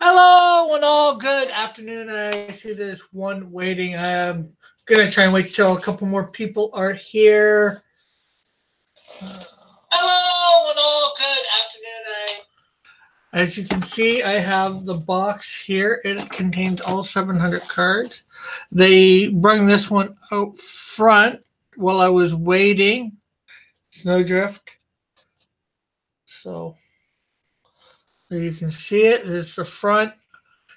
Hello and all good afternoon. I see there's one waiting. I'm gonna try and wait till a couple more people are here. Hello and all good afternoon. As you can see, I have the box here. It contains all 700 cards. They bring this one out front while I was waiting. Snowdrift. So there you can see it. There's the front.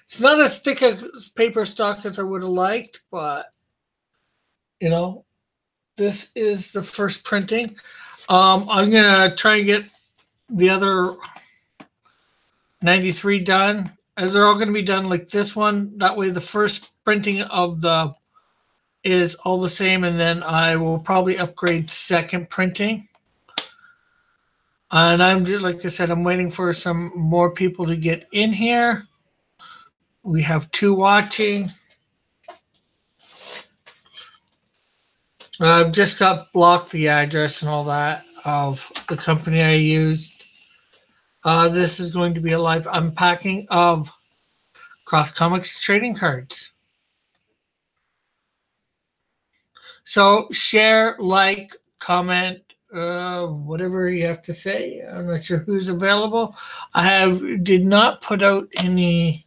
It's not as thick a paper stock as I would have liked, but you know, this is the first printing. I'm gonna try and get the other 93 done. And they're all gonna be done like this one. That way, the first printing of the is all the same, and then I will probably upgrade second printing. And I'm just like I said, I'm waiting for some more people to get in here. We have two watching. I've just got blocked the address and all that of the company I used. This is going to be a live unpacking of Cross Comics trading cards. So share, like, comment, whatever you have to say. I'm not sure who's available. Did not put out any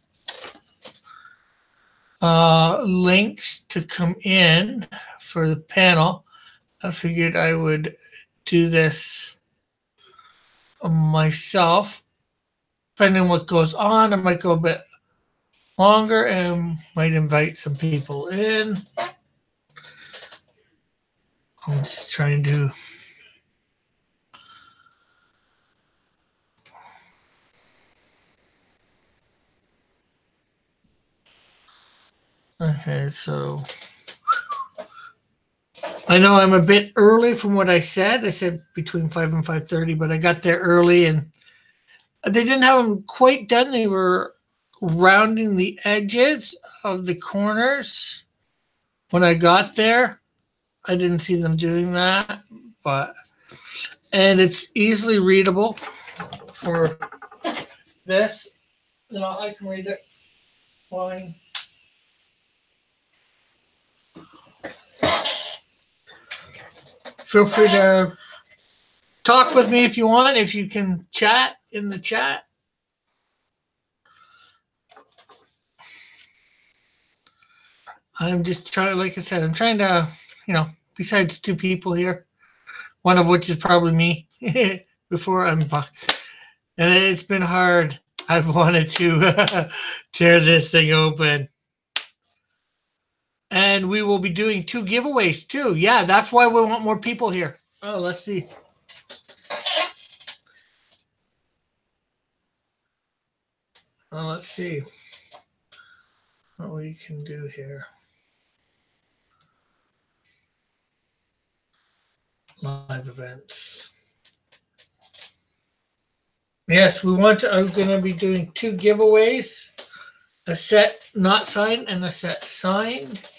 links to come in for the panel. I figured I would do this myself. Depending on what goes on, I might go a bit longer and might invite some people in. I'm just trying to okay, so I know I'm a bit early from what I said. I said between 5 and 5:30, but I got there early and they didn't have them quite done. They were rounding the edges of the corners when I got there. I didn't see them doing that, and it's easily readable for this. You know, I can read it fine. Feel free to talk with me if you want, if you can chat in the chat. I'm just trying, like I said, I'm trying to, besides two people here, one of which is probably me, before I'm back. And it's been hard. I've wanted to tear this thing open. And we will be doing 2 giveaways too. Yeah, that's why we want more people here. Oh, let's see. Let's see what we can do here. Live events. Yes, I'm going to be doing 2 giveaways. A set not signed and a set signed.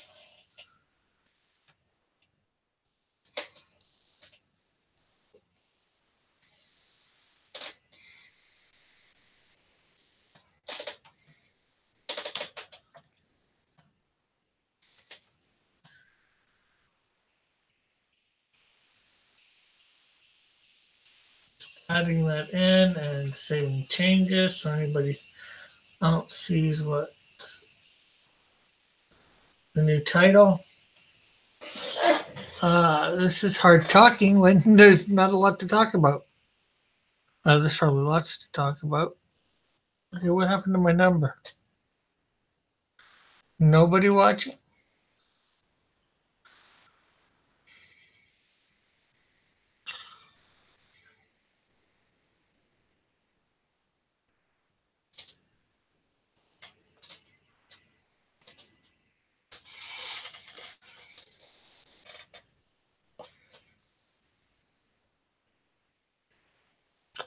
Adding that in and saving changes so anybody else sees what the new title. This is hard talking when there's not a lot to talk about. There's probably lots to talk about. Okay, what happened to my number? Nobody watching?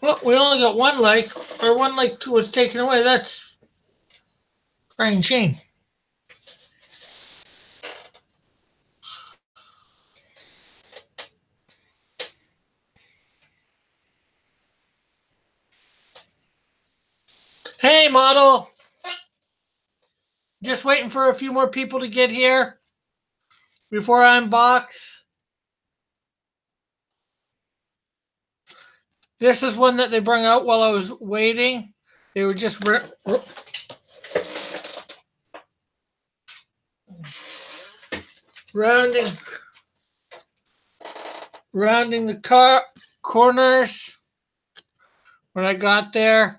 Well, we only got one like, or one like was taken away. That's crying shame. Hey, model. Just waiting for a few more people to get here before I unbox. This is one that they brought out while I was waiting. They were just rounding the corners when I got there.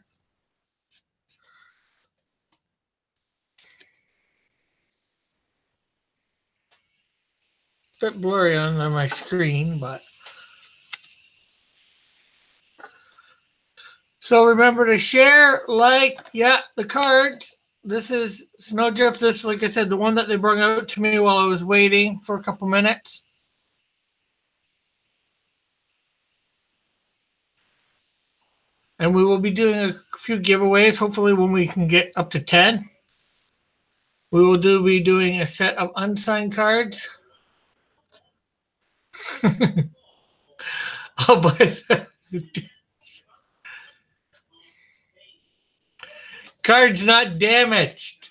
A bit blurry on my screen, but so remember to share, like, yeah, the cards. This is Snowdrift. This is, like I said, the one that they brought out to me while I was waiting for a couple minutes. And we will be doing a few giveaways, hopefully when we can get up to 10. We will be doing a set of unsigned cards. Oh, but cards not damaged.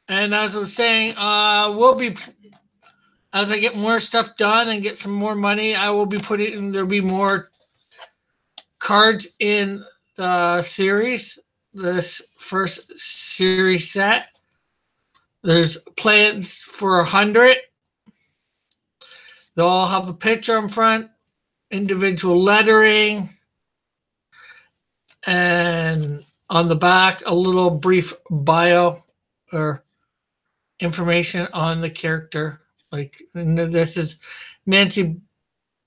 And as I was saying, we'll be, as I get more stuff done and get some more money, I will be putting, there'll be more cards in the series, this first series set. There's plans for 100. They'll all have a picture in front, individual lettering, and on the back, a little brief bio or information on the character. Like, this is Nancy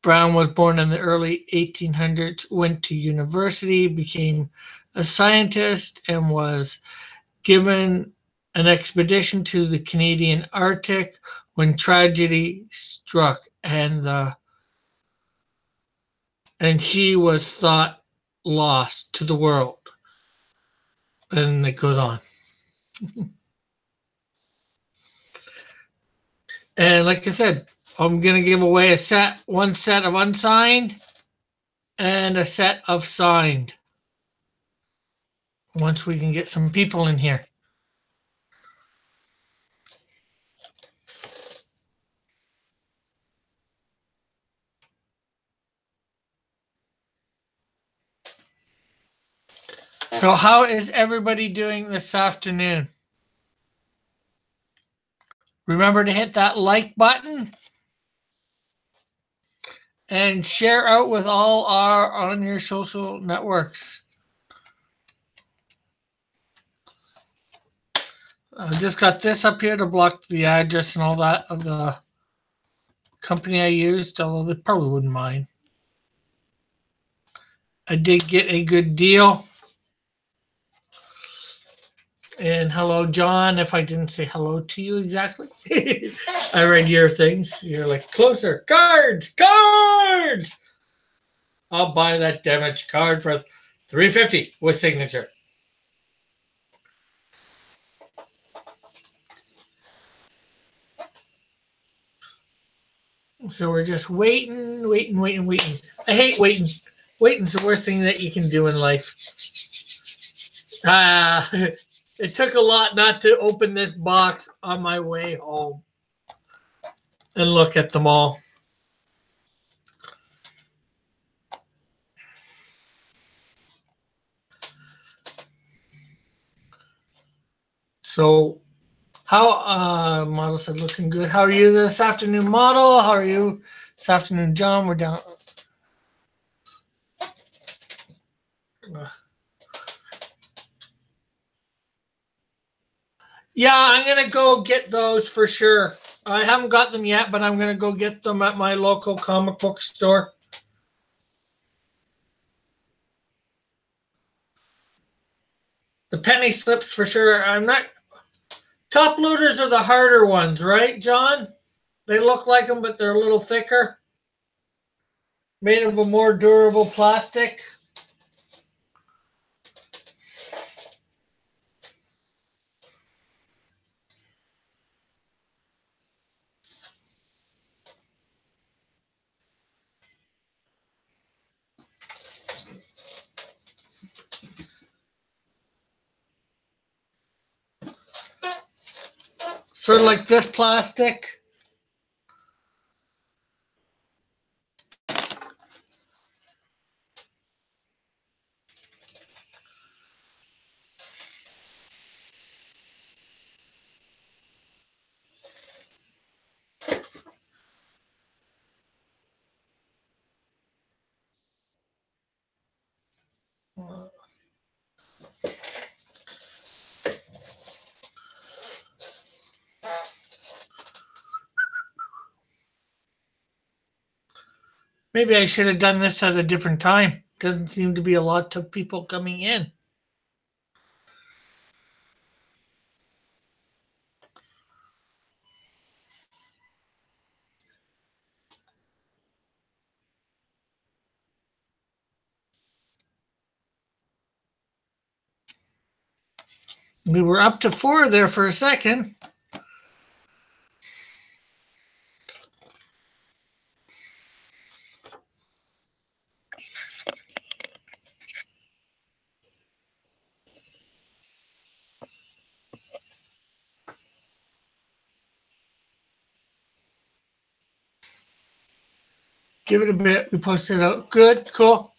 Brown was born in the early 1800s, went to university, became a scientist, and was given an expedition to the Canadian Arctic when tragedy struck, and she was thought lost to the world. And it goes on. And like I said, I'm gonna give away one set of unsigned and a set of signed once we can get some people in here. So how is everybody doing this afternoon? Remember to hit that like button and share out with all on your social networks. I just got this up here to block the address and all that of the company I used, although they probably wouldn't mind. I did get a good deal. And hello, John, if I didn't say hello to you exactly. I read your things. You're like, closer. Cards! I'll buy that damaged card for $350 with signature. So we're just waiting. I hate waiting. Waiting's the worst thing that you can do in life. It took a lot not to open this box on my way home and look at them all. So, how model said looking good. How are you this afternoon, model? How are you this afternoon, John? We're down. Yeah, I'm gonna go get those for sure. I haven't got them yet, but I'm gonna go get them at my local comic book store. The penny slips for sure. I'm not. Top loaders are the harder ones, right, John? They look like them, but they're a little thicker. Made of a more durable plastic. Sort of like this plastic. Maybe I should have done this at a different time. Doesn't seem to be a lot of people coming in. We were up to 4 there for a second. Give it a bit. We posted it out. Good, cool.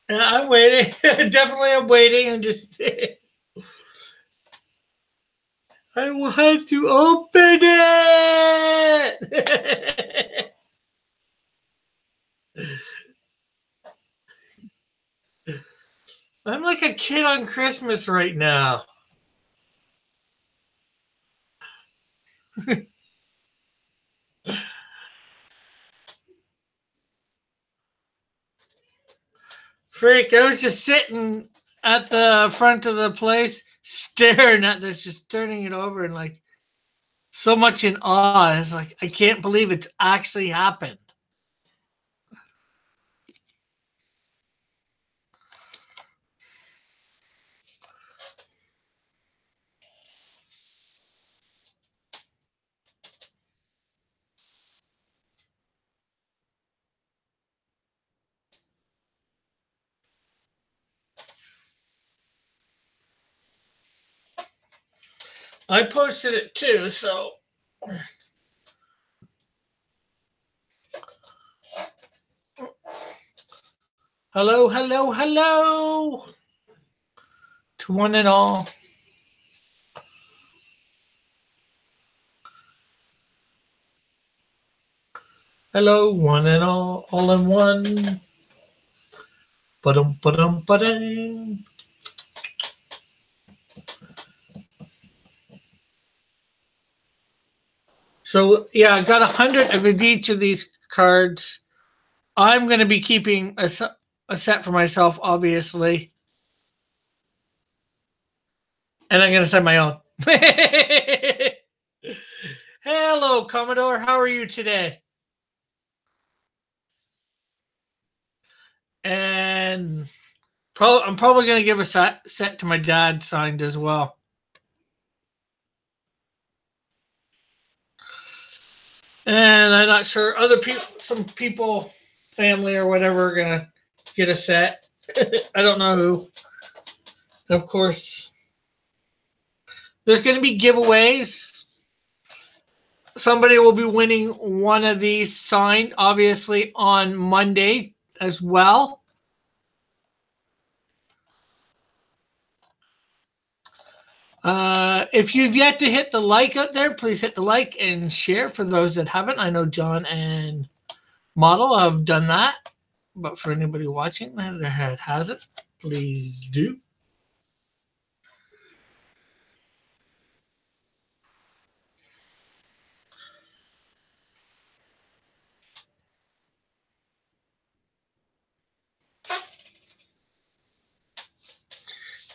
I'm waiting. Definitely, I'm waiting. I'm just. I want to open it. I'm like a kid on Christmas right now. Freak! I was just sitting at the front of the place, staring at this, just turning it over, and like so much in awe. It's like I can't believe it's actually happened. I posted it too, so hello, hello, hello to one and all. Hello, one and all in one. Ba-dum, ba-dum, ba-dum. So yeah, I got 100 of each of these cards. I'm going to be keeping a set for myself, obviously, and I'm going to send my own. Hello, Commodore. How are you today? And I'm probably going to give a set to my dad signed as well. And I'm not sure other people, some people, family or whatever, are gonna get a set. I don't know who. And of course, there's gonna be giveaways. Somebody will be winning one of these signed, obviously, on Monday as well. If you've yet to hit the like out there, please hit the like and share for those that haven't. I know John and Model have done that, but for anybody watching that hasn't, please do.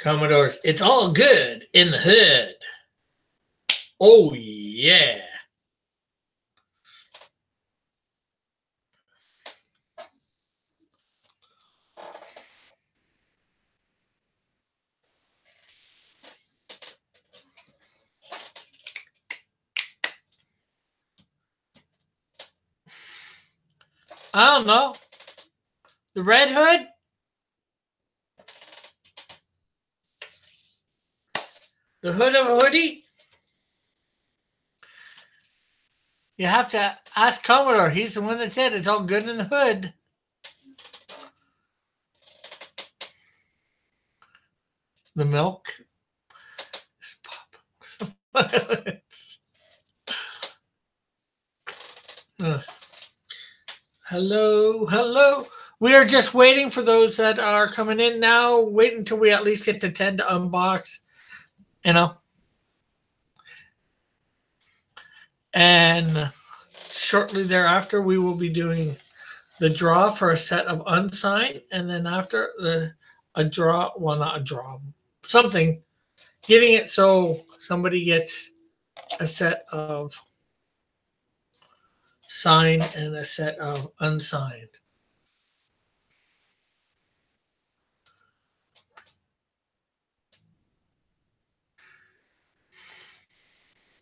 Commodores, it's all good in the hood. Oh, yeah. I don't know. The Red Hood? The hood of a hoodie? You have to ask Commodore. He's the one that said it's all good in the hood. The milk. Hello, hello. We are just waiting for those that are coming in now. Wait until we at least get to 10 to unbox, you know. And shortly thereafter, we will be doing the draw for a set of unsigned. And then after a draw, well, not a draw, something, getting it so somebody gets a set of signed and a set of unsigned.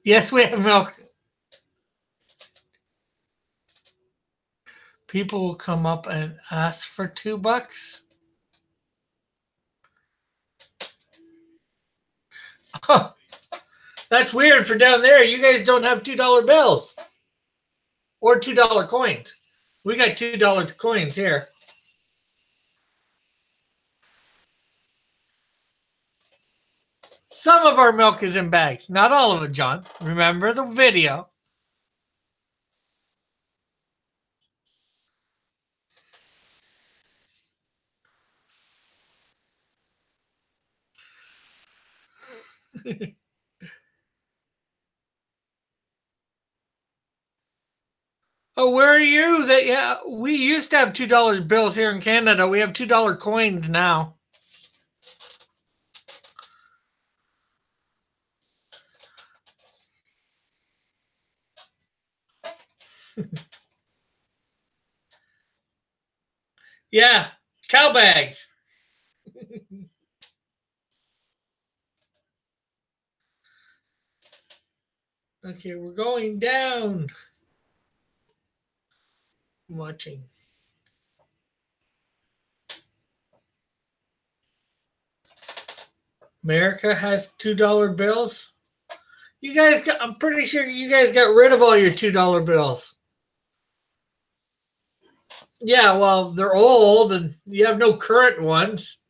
Yes, we have milk. People will come up and ask for $2. Huh, that's weird for down there. You guys don't have $2 bills or $2 coins. We got $2 coins here. Some of our milk is in bags. Not all of it, John. Remember the video. Oh, where are you? That yeah, we used to have $2 bills here in Canada. We have $2 coins now. Yeah, cow bags. Okay, we're going down. I'm watching. America has $2 bills. You guys got, I'm pretty sure you guys got rid of all your $2 bills. Yeah, well, they're old and you have no current ones.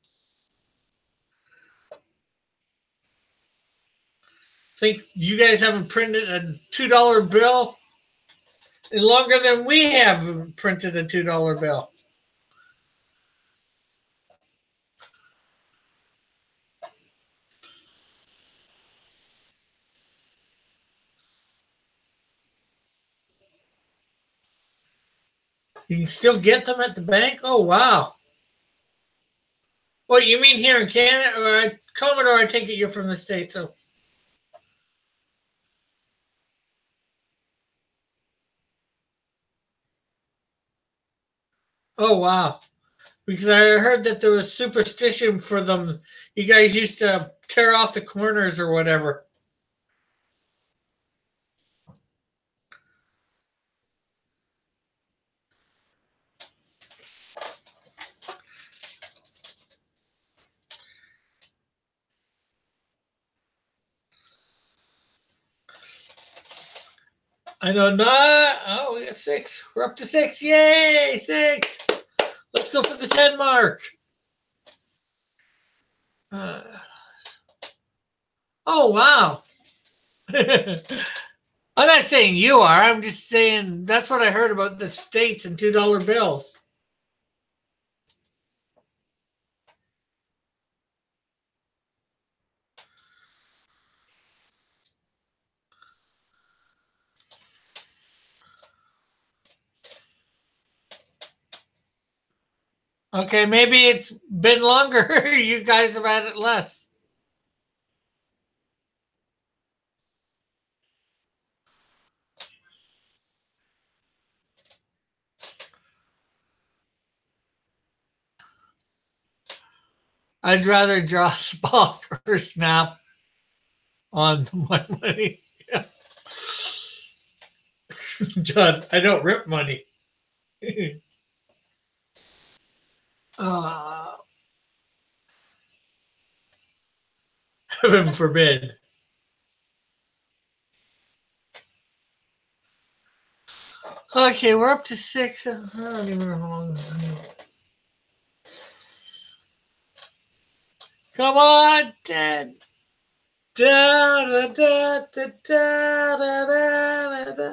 Think you guys haven't printed a $2 bill longer than we have printed a $2 bill. You can still get them at the bank? Oh, wow. What, you mean here in Canada? Or Commodore, I take it you're from the States. So. Oh, wow. Because I heard that there was superstition for them. You guys used to tear off the corners or whatever. I know not. Oh, we got 6. We're up to 6. Yay, 6. Let's go for the 10 mark. Uh, oh, wow. I'm not saying you are. I'm just saying that's what I heard about the States and $2 bills. Okay, maybe it's been longer. You guys have had it less. I'd rather draw spot or snap on my money. Yeah. John, I don't rip money. Uh, Heaven forbid. Okay, we're up to 6. I don't even know how long. Come on, 10. Da, da, da, da, da, da, da, da.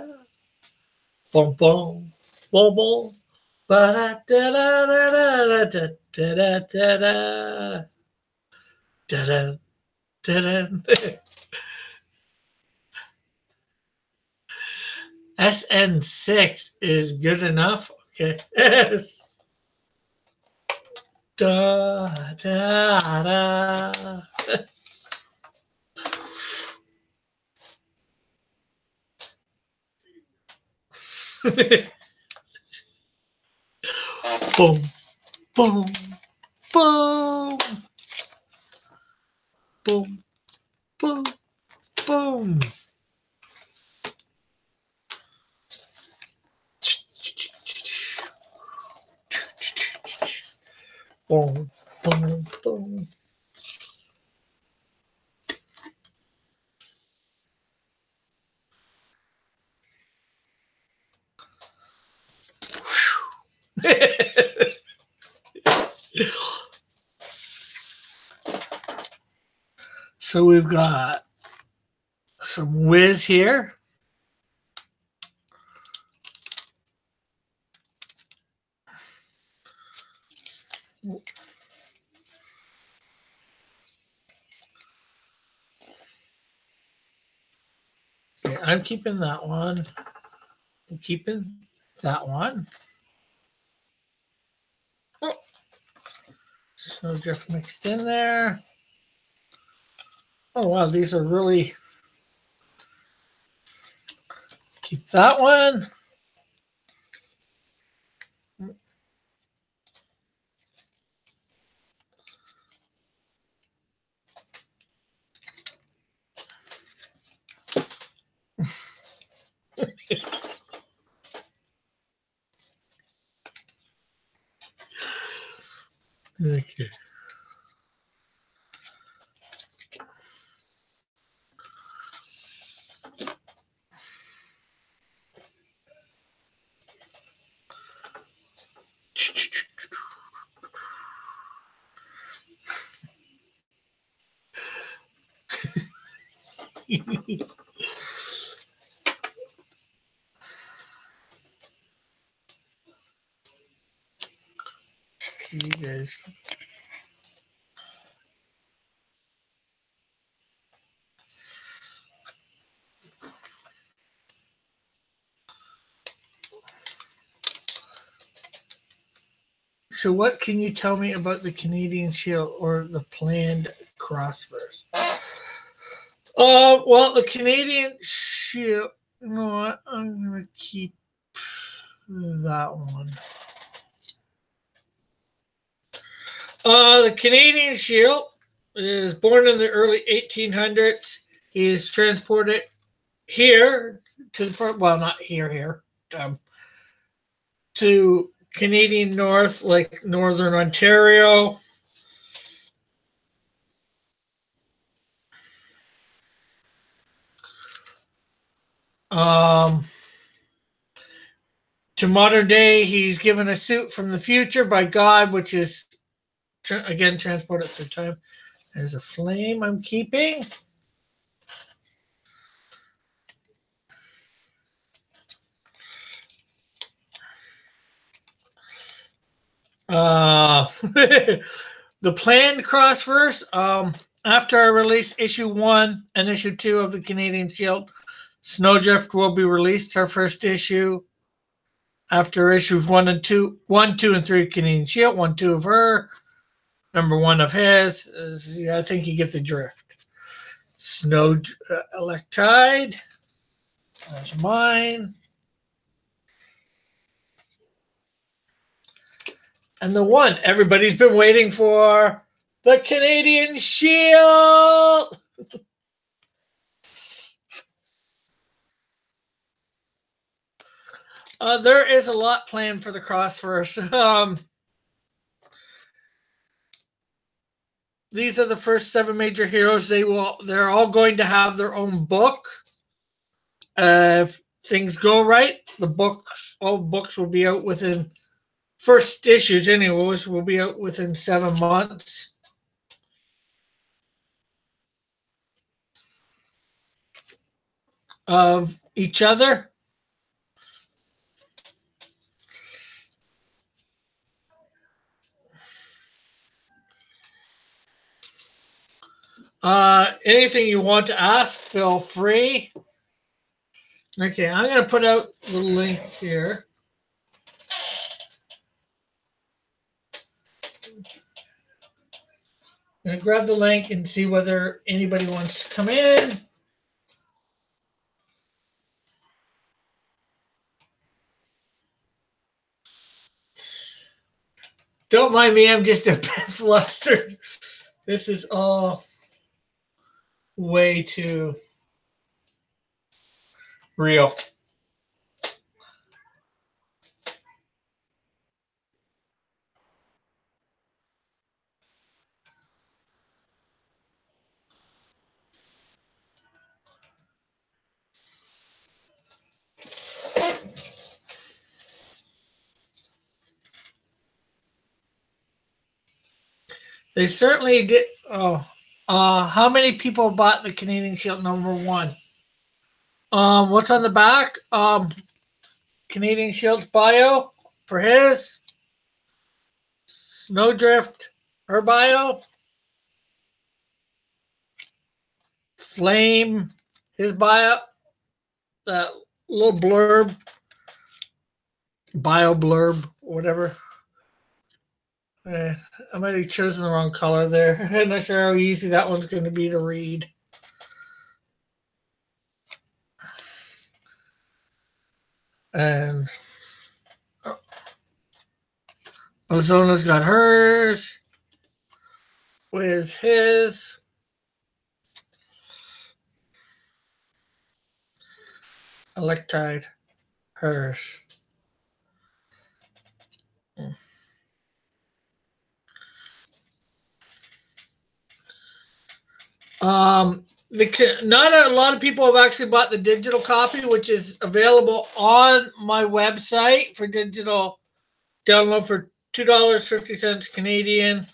Boom, boom, boom, boom. Ba, da, da, da, da, da, da, da, da, da, da, da, da. SN6 is good enough. Okay. Yes. Da, da, da. Boom, boom, boom, boom, boom, boom. Boom, boom, boom. So we've got some whiz here. Okay, I'm keeping that one. I'm keeping that one. Oh, so just mixed in there. Oh wow, these are really. Keep that one. Okay. Okay, you guys. So, what can you tell me about the Canadian Shield or the planned crossverse? Well, the Canadian Shield. You know what? I'm gonna keep that one. The Canadian Shield is born in the early 1800s. He is transported here to the front. Well, not here. Um, to Canadian North, like Northern Ontario. Um, to modern day, he's given a suit from the future by God, which is again transported through time. There's a flame I'm keeping. The planned crossverse. After I release issue 1 and issue 2 of the Canadian Shield, Snowdrift will be released. Her first issue after issues 1, 2, and 3 Canadian Shield, 1, 2 of her, number 1 of his. I think you get the drift. Snow Electide. That's mine. And the one everybody's been waiting for, the Canadian Shield. There is a lot planned for the crossverse. these are the first 7 major heroes. They're all going to have their own book. If things go right, all books will be out within first issues. Anyways, will be out within 7 months of each other. Anything you want to ask, feel free. Okay, I'm going to put out the link here. I'm going to grab the link and see whether anybody wants to come in. Don't mind me, I'm just a bit flustered. This is all way too real. They certainly did. Oh, how many people bought the Canadian Shield #1? What's on the back? Canadian Shield's bio for his. Snowdrift, her bio. Flame, his bio. That little blurb, bio blurb, whatever. I might have chosen the wrong color there. I'm not sure how easy that one's going to be to read. And Ozona's got hers. Where's his? Electride, hers. Not a lot of people have actually bought the digital copy, which is available on my website for digital download for $2.50 Canadian.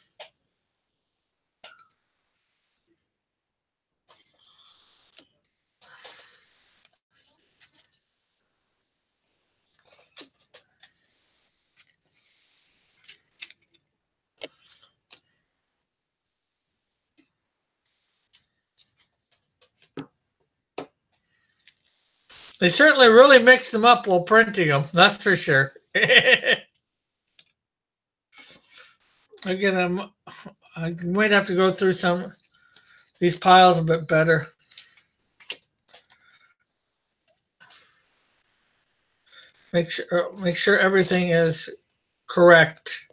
They certainly really mix them up while printing them. That's for sure. Again, I might have to go through these piles a bit better. Make sure everything is correct.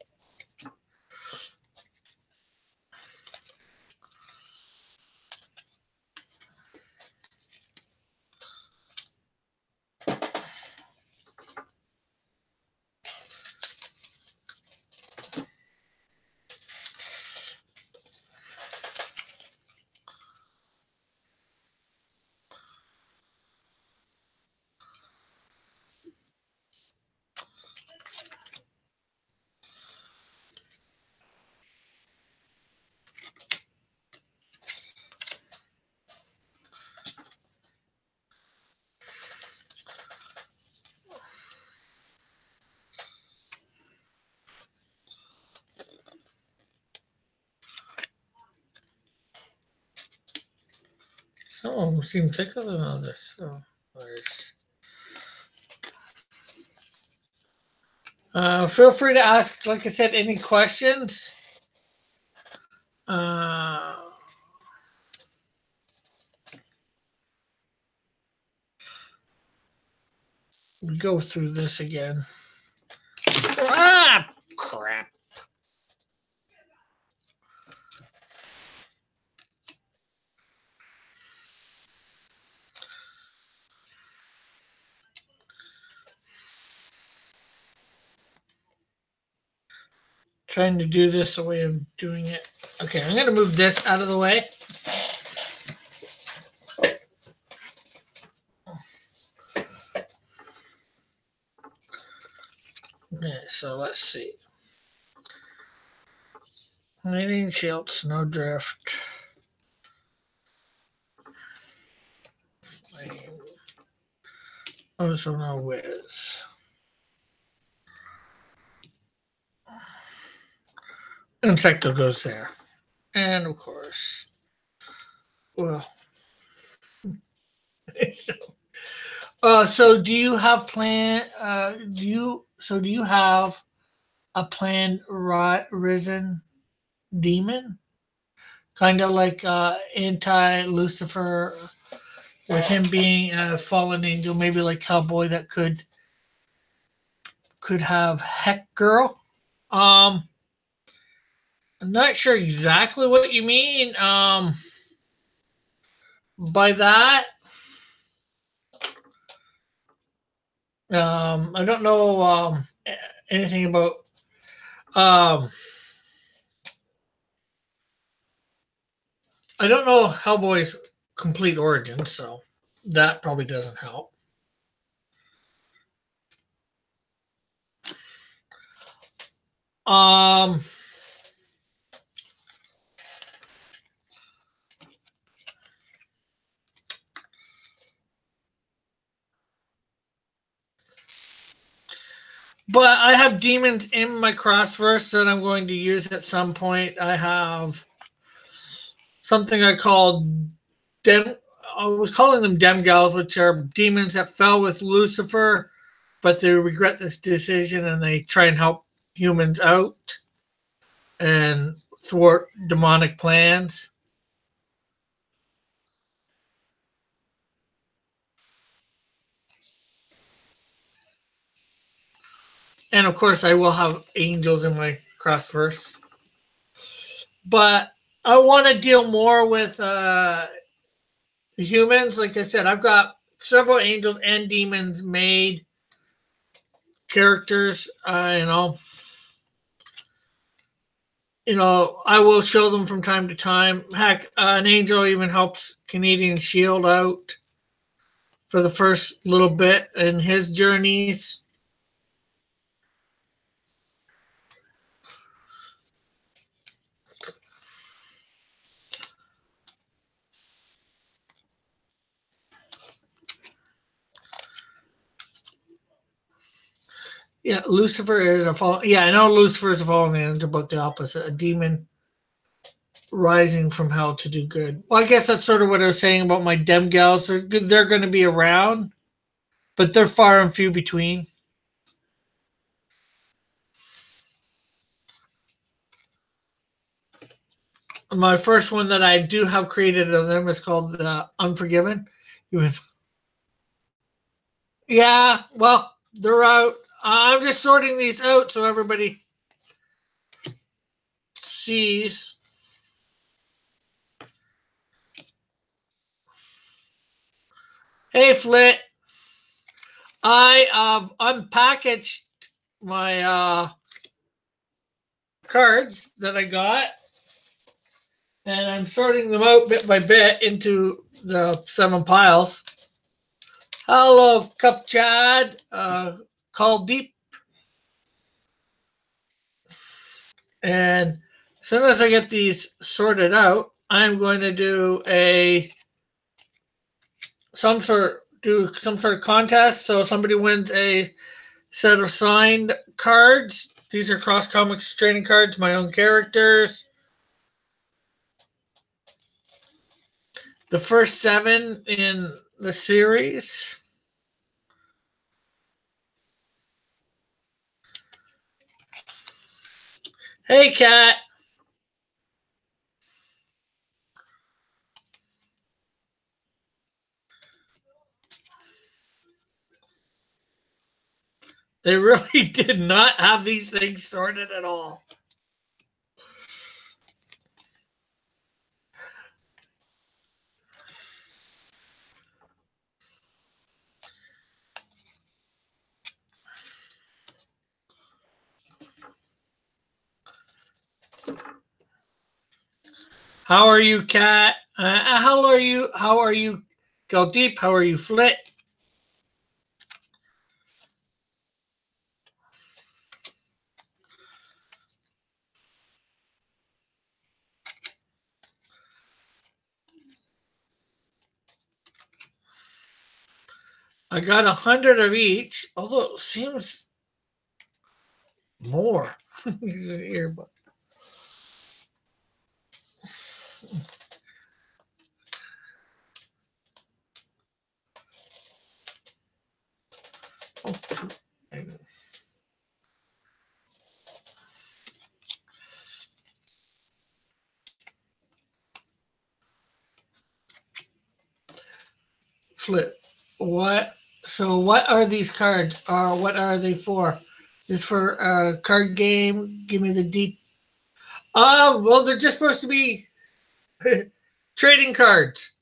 Some of them seem thicker than others. So feel free to ask, like I said, any questions. We go through this again. Ah, crap. Trying to do this the way I'm doing it. Okay, I'm going to move this out of the way. Okay, so let's see. Canadian shield, snowdrift. Ozone whiz. Insecto goes there. And of course, well, so do you have plan? Do you have a planned risen demon? Kind of like anti Lucifer, with him being a fallen angel, maybe like Cowboy that could have Heck Girl. Um, I'm not sure exactly what you mean. By that, I don't know anything about um I don't know Hellboy's complete origin, so that probably doesn't help. Um, but I have demons in my crossverse that I'm going to use at some point. I have something I call dem. I was calling them demgals, which are demons that fell with Lucifer, but they regret this decision and they try and help humans out and thwart demonic plans. And of course, I will have angels in my crossverse. But I want to deal more with humans. Like I said, I've got several angels and demons made characters. I will show them from time to time. Heck, an angel even helps Canadian Shield out for the first little bit in his journeys. Yeah, Lucifer is a fall. Yeah, I know Lucifer is a fallen angel, but the opposite, a demon rising from hell to do good. Well, I guess that's sort of what I was saying about my dem gals. They're going to be around, but they're far and few between. My first one that I do have created of them is called the Unforgiven. Yeah, well, they're out. I'm just sorting these out so everybody sees. Hey, Flit, I unpackaged my cards that I got, and I'm sorting them out bit by bit into the 7 piles. Hello, Cup Chad. Call Deep. And as soon as I get these sorted out, I'm going to do some sort of contest. So somebody wins a set of signed cards. These are Cross Comics trading cards, my own characters. The first 7 in the series. Hey, Cat. They really did not have these things sorted at all. How are you, Cat? How are you? How are you, Go Deep? How are you, Flit? I got 100 of each, although it seems more. Use an earbud. Oh, shoot. Flip. What? So, what are these cards? What are they for? Is this for a card game? Give me the deep. Well, they're just supposed to be trading cards,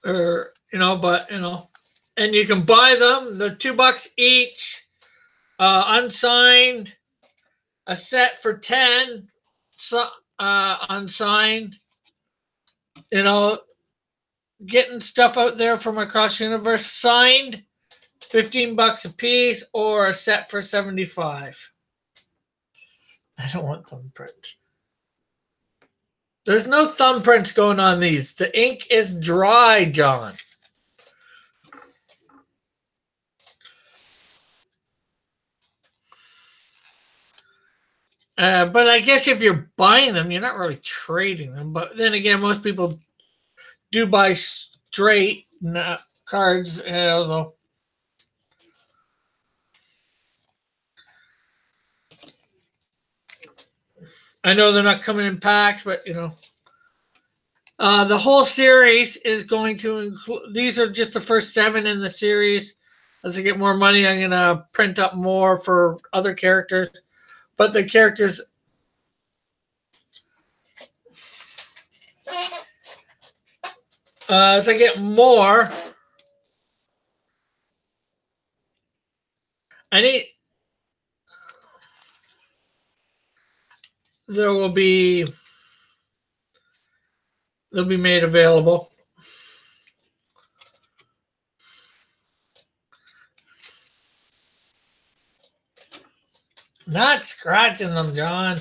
or but and you can buy them. They're $2 each. Unsigned. A set for 10. So, unsigned. You know, getting stuff out there from across the universe signed. $15 a piece, or a set for 75. I don't want thumbprints. There's no thumbprints going on these. The ink is dry, John. But I guess if you're buying them, you're not really trading them. But then again, most people do buy straight cards. I know they're not coming in packs, but the whole series is going to include. These are just the first 7 in the series. As I get more money, I'm gonna print up more for other characters. But the characters, as I get more, I need. There will be. They'll be made available. Not scratching them, John.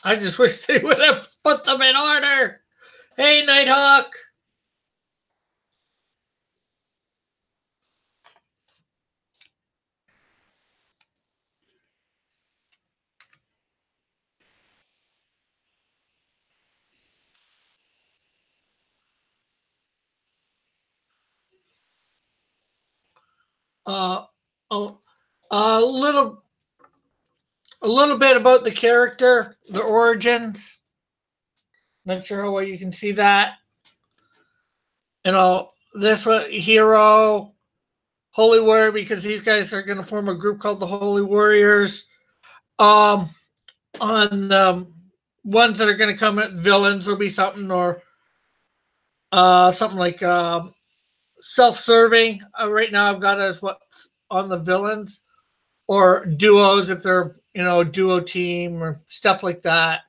I just wish they would have put them in order. Hey, Nighthawk. Uh, oh, a little, a little bit about the character, the origins. Not sure how well you can see that. This one hero, Holy Warrior, because these guys are going to form a group called the Holy Warriors. Um, on ones that are going to come at villains will be something, or something like self-serving. Right now, I've got it as what's on the villains, or duos if they're duo team or stuff like that,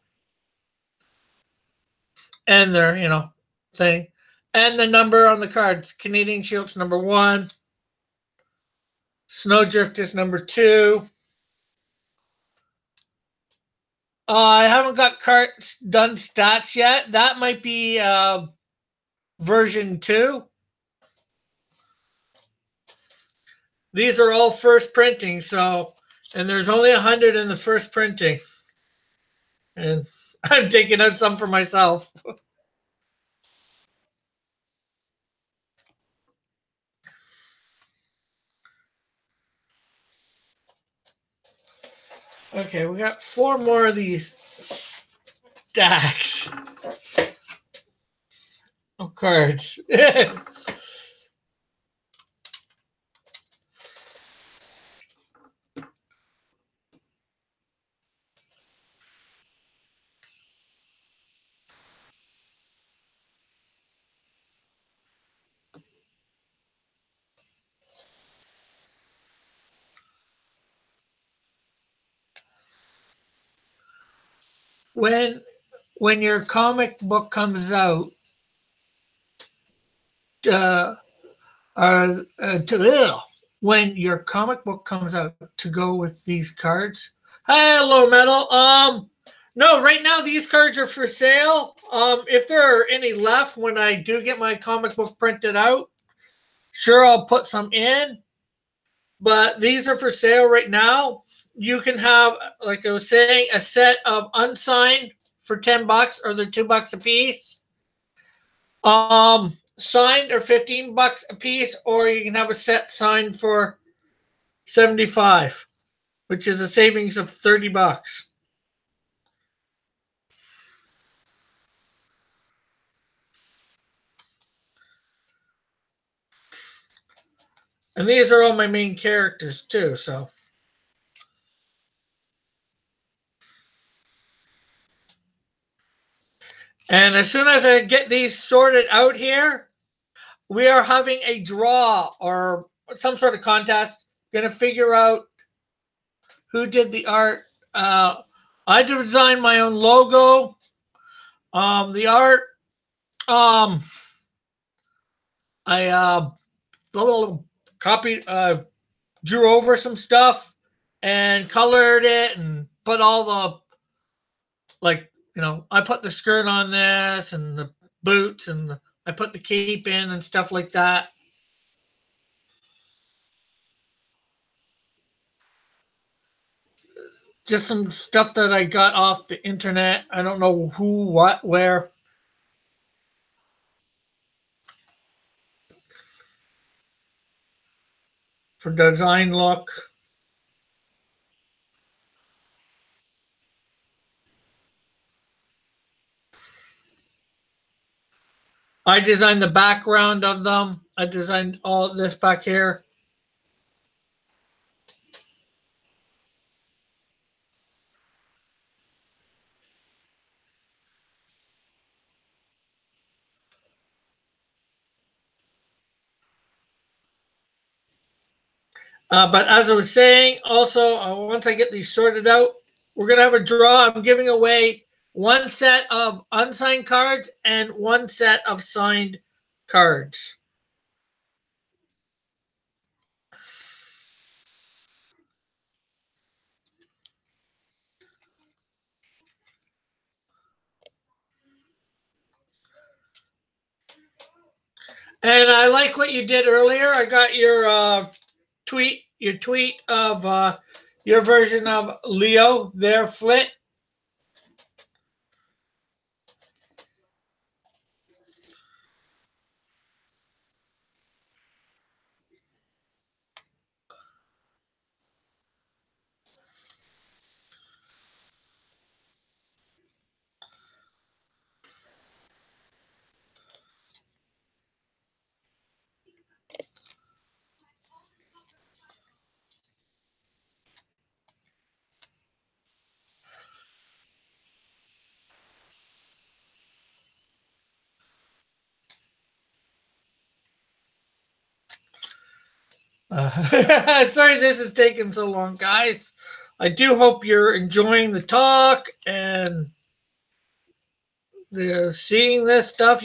and their thing, and the number on the cards. Canadian Shield's number 1. Snowdrift is number 2. I haven't got cards done stats yet. That might be version 2. These are all first printing, and there's only 100 in the first printing, and I'm taking out some for myself. Okay, we got 4 more of these stacks of cards. when when your comic book comes out, uh, when your comic book comes out to go with these cards. Hello, Metal. No, right now these cards are for sale. If there are any left when I do get my comic book printed out, sure I'll put some in. But these are for sale right now. You can have, like I was saying, a set of unsigned for $10, or they're $2 a piece. Signed are $15 a piece, or you can have a set signed for 75, which is a savings of $30. And these are all my main characters too, so. And as soon as I get these sorted out here, we are having a draw or some sort of contest. Gonna figure out who did the art. I designed my own logo. The art. Um, I copied, drew over some stuff and colored it and put all the, like, I put the skirt on this and the boots, and I put the cape in and stuff like that. Just some stuff that I got off the internet. I don't know who, what, where. For design look. I designed the background of them. I designed all of this back here. But as I was saying, also, once I get these sorted out, we're going to have a draw. I'm giving away one set of unsigned cards and one set of signed cards. And I like what you did earlier. I got your tweet of your version of Leo there, Flit. Sorry this is taking so long, guys. I do hope you're enjoying the talk and the seeing this stuff.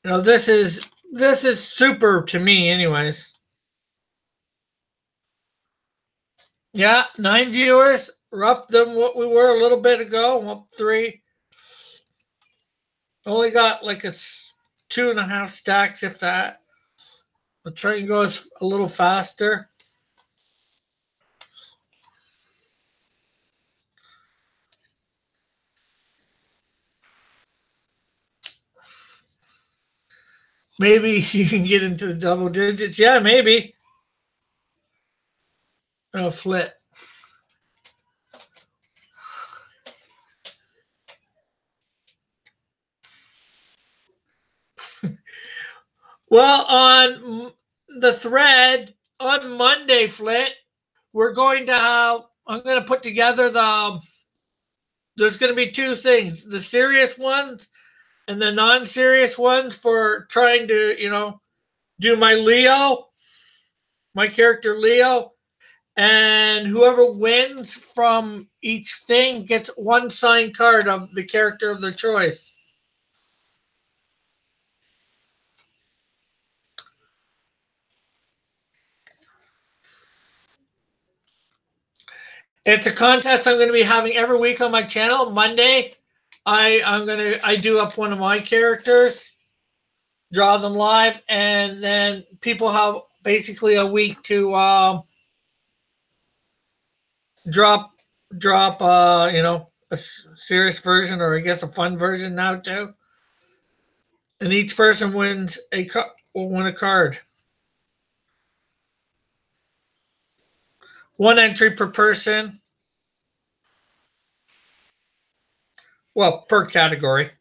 This is super to me, anyways. Yeah, 9 viewers. We're up than what we were a little bit ago. Up three. Only got like 2.5 stacks, if that. The train goes a little faster. Maybe you can get into the double digits. Yeah, maybe. Oh, Flit. Well, on the thread on Monday, Flit, we're going to have. I'm going to put together the. There's going to be two things: the serious ones and the non-serious ones for trying to, do my Leo, my character Leo, And whoever wins from each thing gets one signed card of the character of their choice. It's a contest I'm going to be having every week on my channel. Monday, I do up one of my characters, draw them live, and then people have basically a week to drop a serious version, or I guess a fun version now too. And each person wins will win a card. One entry per person. Well, per category.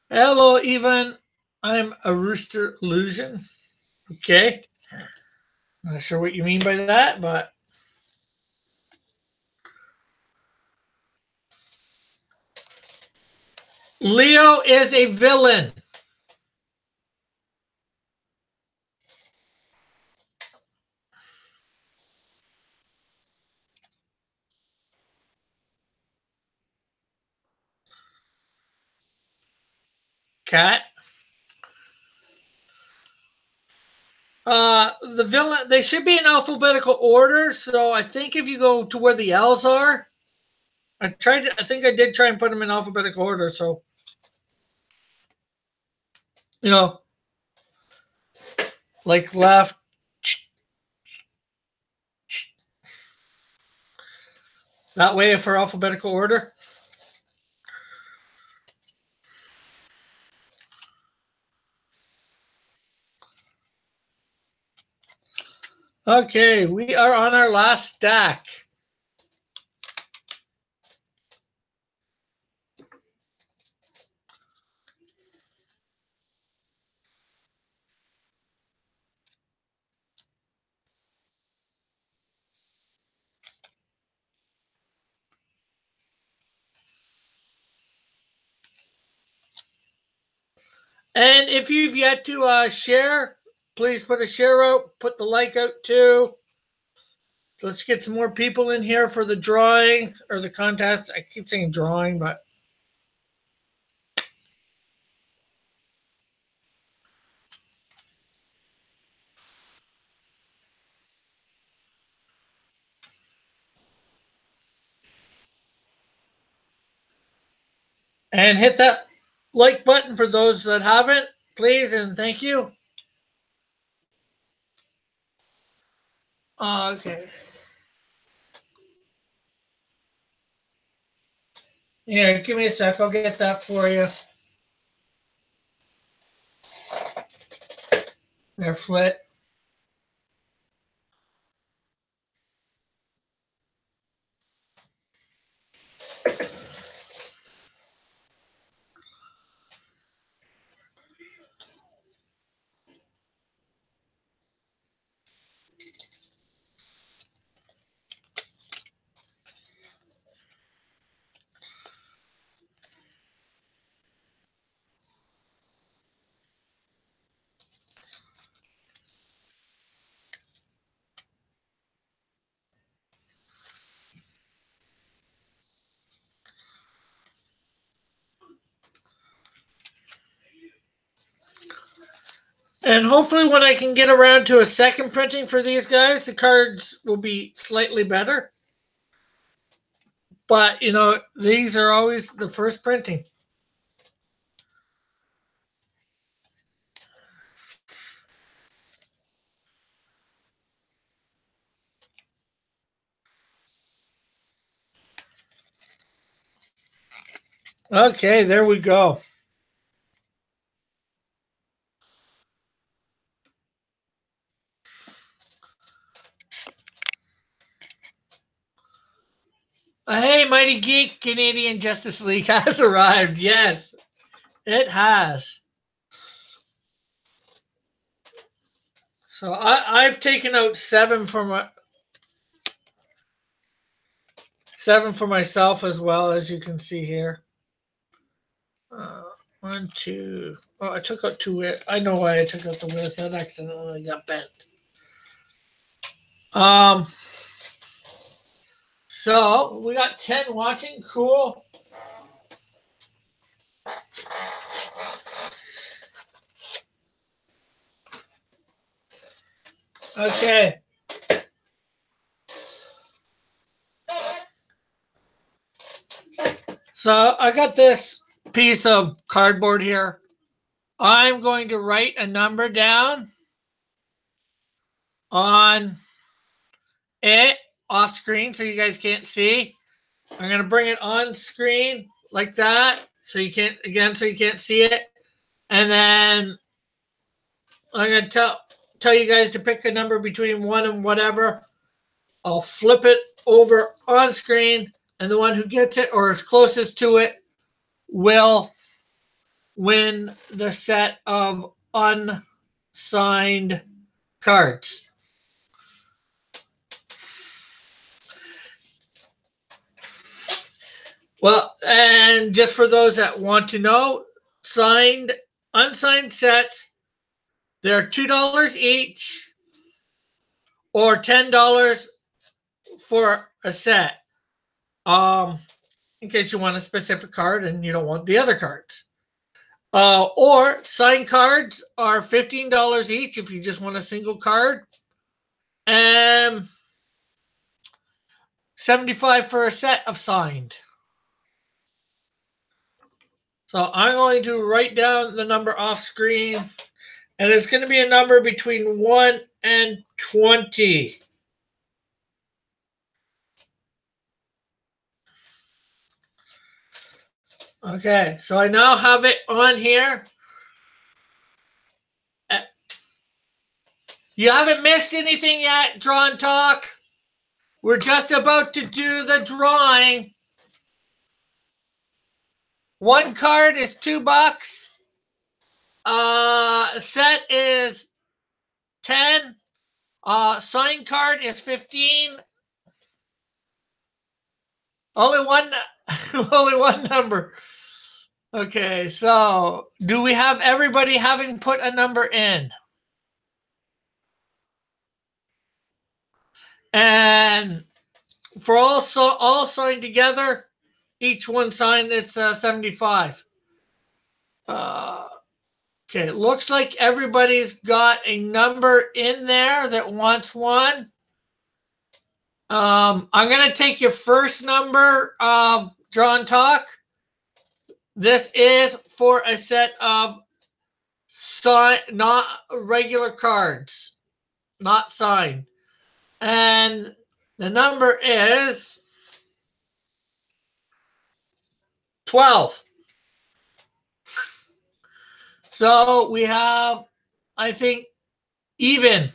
Hello, Evan. I'm a rooster illusion. Okay. Not sure what you mean by that, but Leo is a villain. Cat. The villain. They should be in alphabetical order. So I think if you go to where the L's are, I tried. I think I did try and put them in alphabetical order. So you know, like left. That way for alphabetical order. Okay, we are on our last stack. And if you've yet to share, please put a share out, put the like out too. Let's get some more people in here for the drawing or the contest. I keep saying drawing, but and hit that like button for those that haven't, please, and thank you. Okay. Yeah, give me a sec. I'll get that for you. There, Flit. And hopefully, when I can get around to a second printing for these guys, the cards will be slightly better. But, these are always the first printing. Okay, there we go. Hey, Mighty Geek, Canadian Justice League has arrived. Yes, it has. So I've taken out seven for myself as well, as you can see here. Uh, one, two. Oh, I took out two. I know why I took out the width. That accidentally got bent. Um. So we got 10 watching. Cool. Okay. So I got this piece of cardboard here. I'm going to write a number down on it off screen so you guys can't see. I'm going to bring it on screen like that so you can't see it. And then I'm going to tell you guys to pick a number between 1 and whatever. I'll flip it over on screen, and the one who gets it or is closest to it will win the set of unsigned cards. Well, and just for those that want to know, unsigned sets, they're $2 each or $10 for a set. In case you want a specific card and you don't want the other cards. Or signed cards are $15 each if you just want a single card. And $75 for a set of signed. So I'm going to write down the number off screen, and it's going to be a number between 1 and 20. Okay, so I now have it on here. You haven't missed anything yet, Draw and Talk. We're just about to do the drawing. One card is $2. Set is 10. Signed card is 15. Only one only one number. Okay, so do we have everybody having put a number in? And for all signed together, each one signed, it's 75. Okay, it looks like everybody's got a number in there that wants one. I'm going to take your first number, Draw and Talk. This is for a set of not regular cards, not signed. And the number is 12. So we have, I think, Evan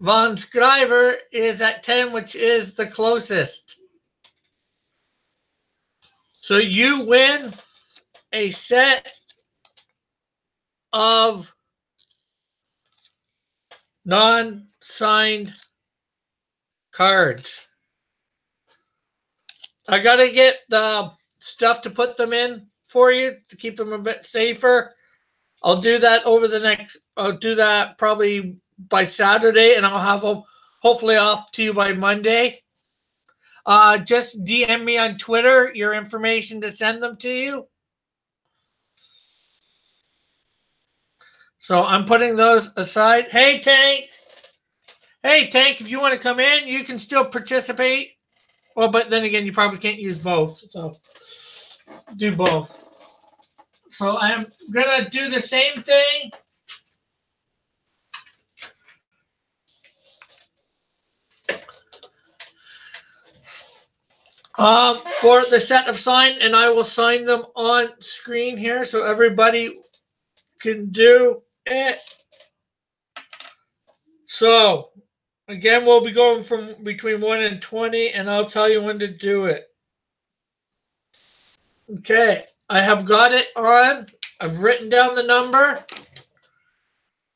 Von Scriver is at 10, which is the closest. So you win a set of non-signed cards. I got to get the stuff to put them in for you to keep them a bit safer. I'll do that I'll do that probably by Saturday, and I'll have them hopefully off to you by Monday. Just DM me on Twitter your information to send them to you. So I'm putting those aside. Hey, Tank, if you want to come in, you can still participate. Well, but then again, you probably can't use both. So do both. So I'm going to do the same thing. For the set of signed, and I will sign them on screen here so everybody can do it. So Again, we'll be going from between 1 and 20, and I'll tell you when to do it. Okay, I have got it on. I've written down the number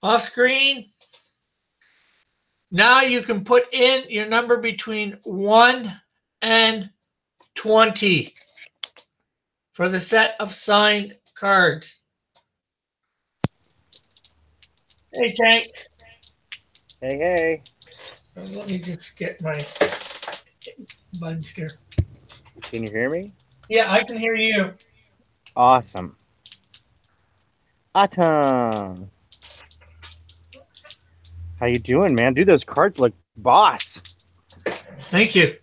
off screen. Now you can put in your number between 1 and 20 for the set of signed cards. Hey, Tank. Hey, hey. Let me just get my buds here. Can you hear me? Yeah, I can hear you. Awesome. Atom. How you doing, man? Dude, those cards look boss. Thank you.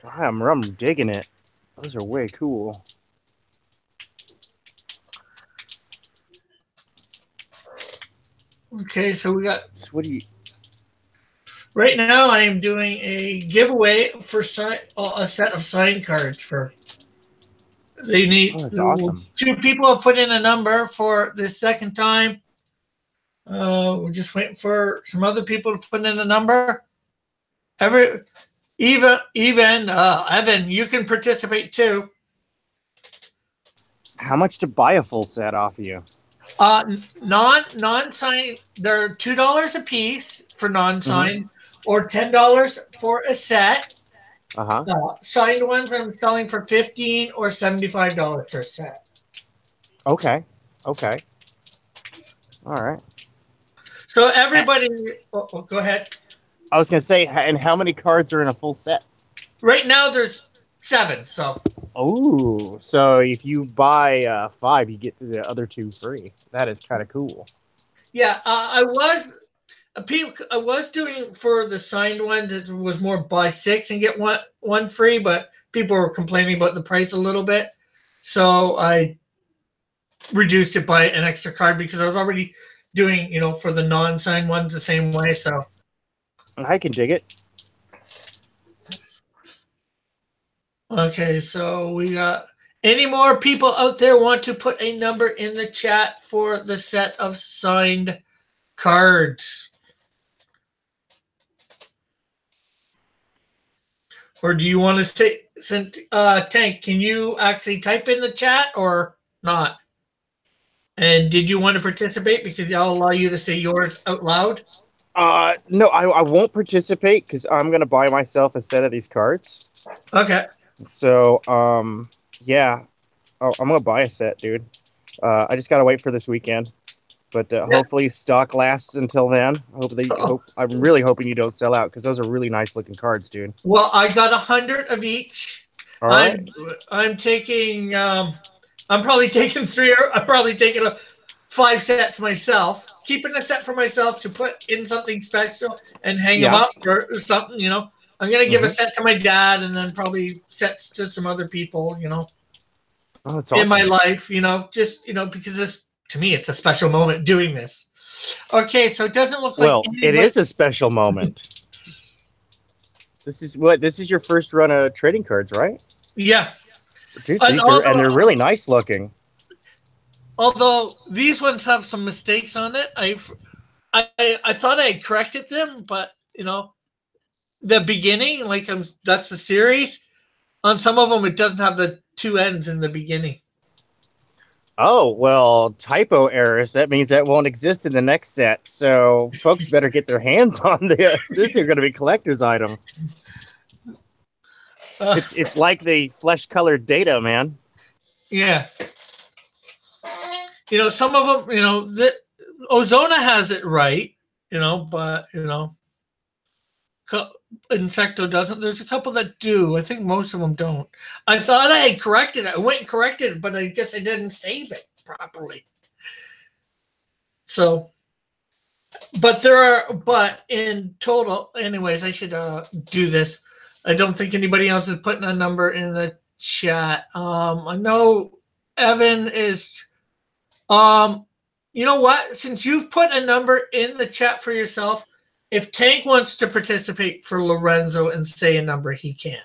I'm digging it. Those are way cool. Okay, so we got. So what do you? Right now, I am doing a giveaway for a set of signed cards for. They Oh, need that's awesome. two people have put in a number for this second time. We're just waiting for some other people to put in a number. Every even Evan, you can participate too. How much to buy a full set off of you? Non signed, they're $2 a piece for non Mm-hmm. signed, or $10 for a set. Uh-huh. Signed ones I'm selling for $15 or $75 per set. Okay. Okay. All right. So A- everybody, go ahead. I was gonna say, and how many cards are in a full set? Right now there's 7. So Oh, so if you buy 5, you get the other 2 free. That is kind of cool. yeah, I was doing for the signed ones. It was more buy 6 and get one free, but people were complaining about the price a little bit, so I reduced it by an extra card because I was already doing for the non-signed ones the same way. So I can dig it. okay, so we got any more people out there want to put a number in the chat for the set of signed cards? Or do you want to say, Tank, can you actually type in the chat or not? And did you want to participate because I'll allow you to say yours out loud? No, I won't participate because I'm gonna buy myself a set of these cards. Okay. So, yeah, I'm gonna buy a set, dude. I just gotta wait for this weekend, but Yeah. hopefully stock lasts until then. I hope they hope. I'm really hoping you don't sell out because those are really nice looking cards, dude. Well, I got 100 of each. All right. I'm taking. I'm probably taking 3. I'm probably taking 5 sets myself. Keeping a set for myself to put in something special and hang them Yeah. up or something. I'm gonna give a Mm-hmm. set to my dad and then probably sets to some other people. Oh, that's In my awesome. life. Just because this to me it's a special moment doing this. Okay, so it doesn't look like Well, it anybody. is a special moment. This is what this is your first run of trading cards, right? Yeah, Dude, and they're really nice looking. although these ones have some mistakes on it, I thought I had corrected them, but the beginning, like that's the series. On some of them, it doesn't have the 2 ends in the beginning. Oh, well, typo errors. That means that won't exist in the next set. So folks better get their hands on this. This is going to be collector's item. Uh, It's like the flesh colored data, man. yeah, some of them, that Ozona has it right, but Insecto doesn't. There's a couple that do. I think most of them don't. I thought I had corrected it. I went and corrected it, but I guess I didn't save it properly. So, but in total, anyways, I should do this. I don't think anybody else is putting a number in the chat. I know Evan is. Um, you know what? Since you've put a number in the chat for yourself, if Tank wants to participate for Lorenzo and say a number, he can.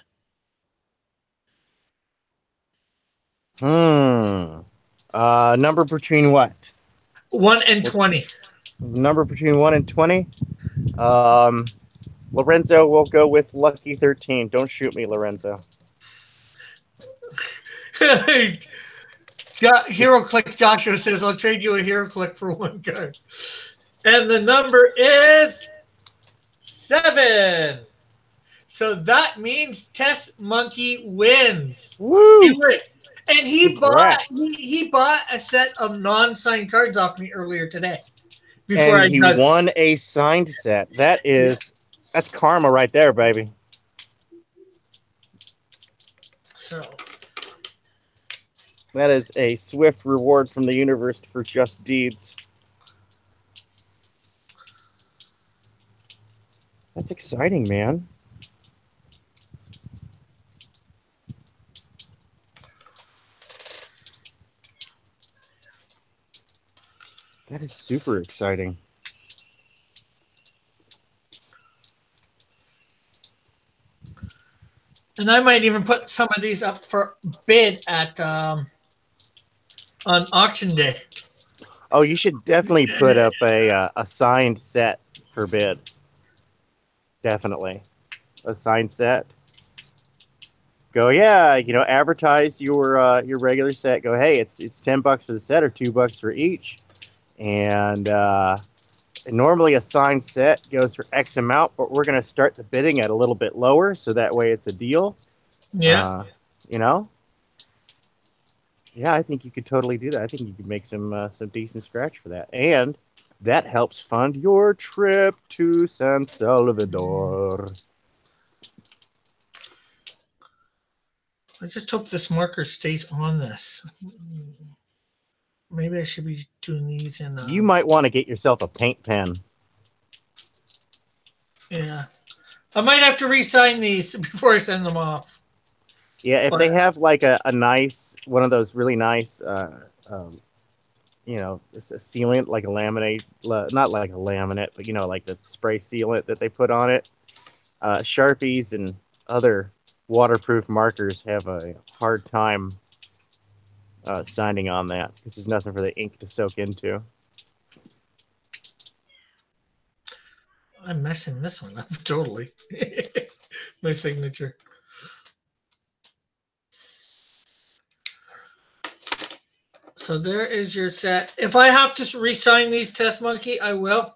Number between what? 1 and What 20. number between 1 and 20? Um, Lorenzo will go with Lucky 13. Don't shoot me, Lorenzo. Hero Click Joshua says, I'll trade you a Hero Click for one card. And the number is 7. So that means Test Monkey wins. He Woo! wins. And Congrats. he bought a set of non-signed cards off me earlier today. Before And I he got won a signed set. That's karma right there, baby. so That is a swift reward from the universe for just deeds. That's exciting, man. That is super exciting. and I might even put some of these up for bid at on auction day. Oh, you should definitely put up a signed set for bid. Definitely. A signed set. Go, yeah, advertise your regular set. Go, hey, it's $10 for the set or $2 for each. And normally a signed set goes for X amount, but we're going to start the bidding at a little bit lower, so that way it's a deal. Yeah. You know? Yeah, I think you could totally do that. I think you could make some decent scratch for that. And that helps fund your trip to San Salvador. I just hope this marker stays on this. Maybe I should be doing these in. You might want to get yourself a paint pen. Yeah. I might have to re-sign these before I send them off. Yeah, if they have like a nice, one of those really nice, it's a sealant, like a laminate, not like a laminate, but like the spray sealant that they put on it. Sharpies and other waterproof markers have a hard time signing on that because there's nothing for the ink to soak into. I'm messing this one up totally. My signature. So there is your set. If I have to re-sign these, Test Monkey, I will.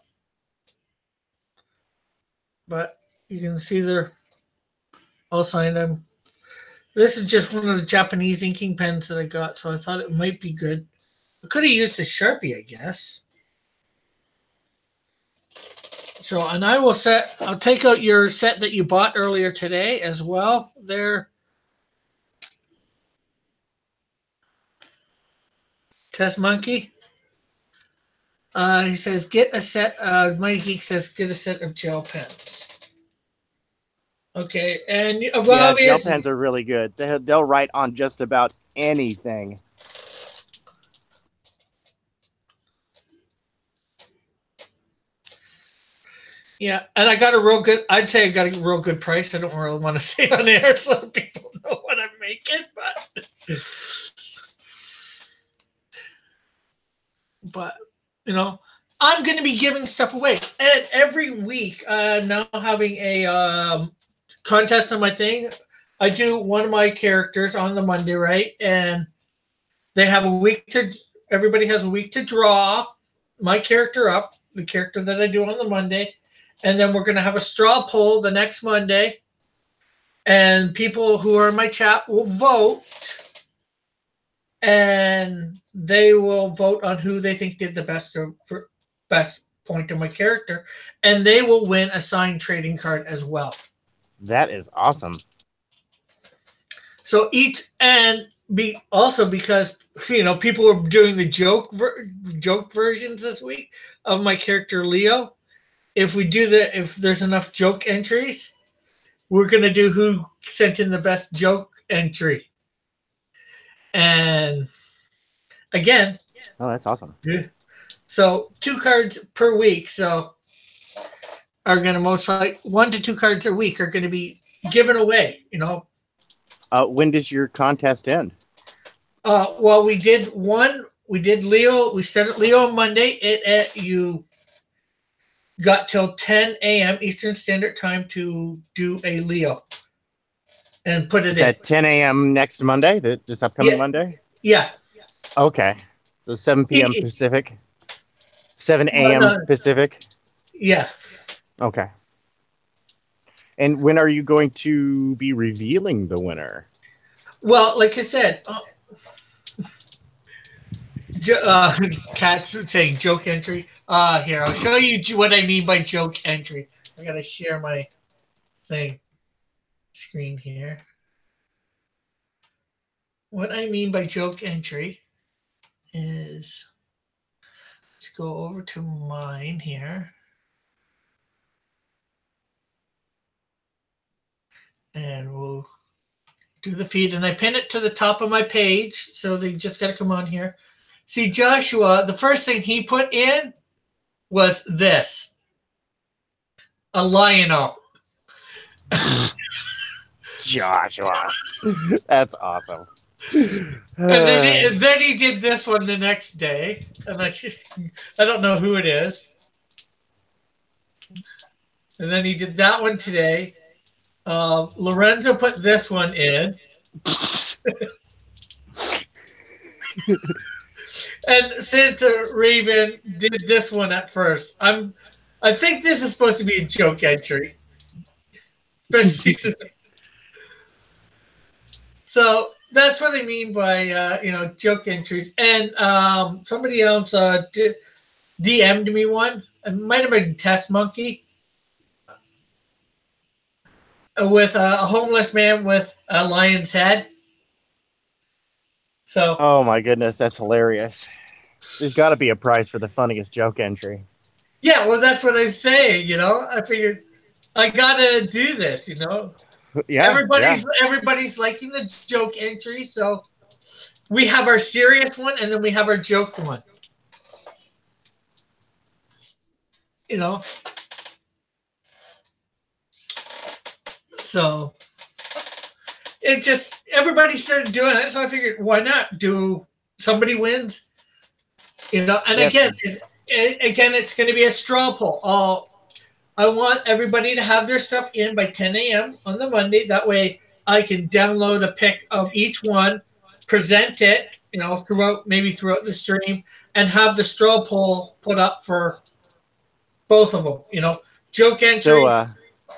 But you can see they're all signed. This is just one of the Japanese inking pens that I got, so I thought it might be good. I could have used a Sharpie, I guess. So, and I'll take out your set that you bought earlier today as well. There. Test Monkey. He says, get a set. Mighty Geek says, get a set of gel pens. Okay, and yeah, gel pens are really good. They'll write on just about anything. Yeah, and I got a real good. I'd say I got a real good price. I don't really want to say on air so people know what I'm making, but I'm going to be giving stuff away, and every week now having a contest on my thing. I do one of my characters on the Monday, right? And they have a week to. Everybody has a week to draw my character up, the character that I do on the Monday, and then we're going to have a straw poll the next Monday, and people who are in my chat will vote, and they will vote on who they think did the best point of my character, and they will win a signed trading card as well. That is awesome. So also because people were doing the joke versions this week of my character Leo. If there's enough joke entries, we're gonna do who sent in the best joke entry. And again, oh, that's awesome. So 2 cards per week. So are gonna most like 1 to 2 cards a week are gonna be given away. When does your contest end? Well, we did one. We did Leo. We started Leo on Monday. got till 10 a.m. Eastern Standard Time to do a Leo and put it Is in. that 10 a.m. next Monday, this upcoming Yeah, Monday? yeah. Okay. So 7 p.m. He, Pacific, 7 well, a.m. no, Pacific. yeah. Okay. And when are you going to be revealing the winner? Well, like I said, Cat's saying joke entry. Here, I'll show you what I mean by joke entry. I gotta share my thing screen here. What I mean by joke entry is, let's go over to mine here, and we'll do the feed. And I pin it to the top of my page, so they just gotta come on here. See, Joshua, the first thing he put in was this, a lion-o. Joshua. That's awesome. And then he did this one the next day, and I don't know who it is. And then he did that one today. Lorenzo put this one in, and Santa Raven did this one at first. I think this is supposed to be a joke entry, especially. So that's what I mean by joke entries. And somebody else DM'd me one. It might have been Test Monkey with a homeless man with a lion's head. So Oh my goodness, that's hilarious. There's got to be a prize for the funniest joke entry. yeah, well, that's what I'm saying. I figured I gotta do this. Yeah, yeah. Everybody's liking the joke entry, so we have our serious one, and then we have our joke one. You know, so it just everybody started doing it, so I figured why not do somebody wins. And Yep. again, it's going to be a straw poll. I want everybody to have their stuff in by 10 a.m. on the Monday. That way, I can download a pic of each one, present it, throughout the stream, and have the straw poll put up for both of them. Joke entry.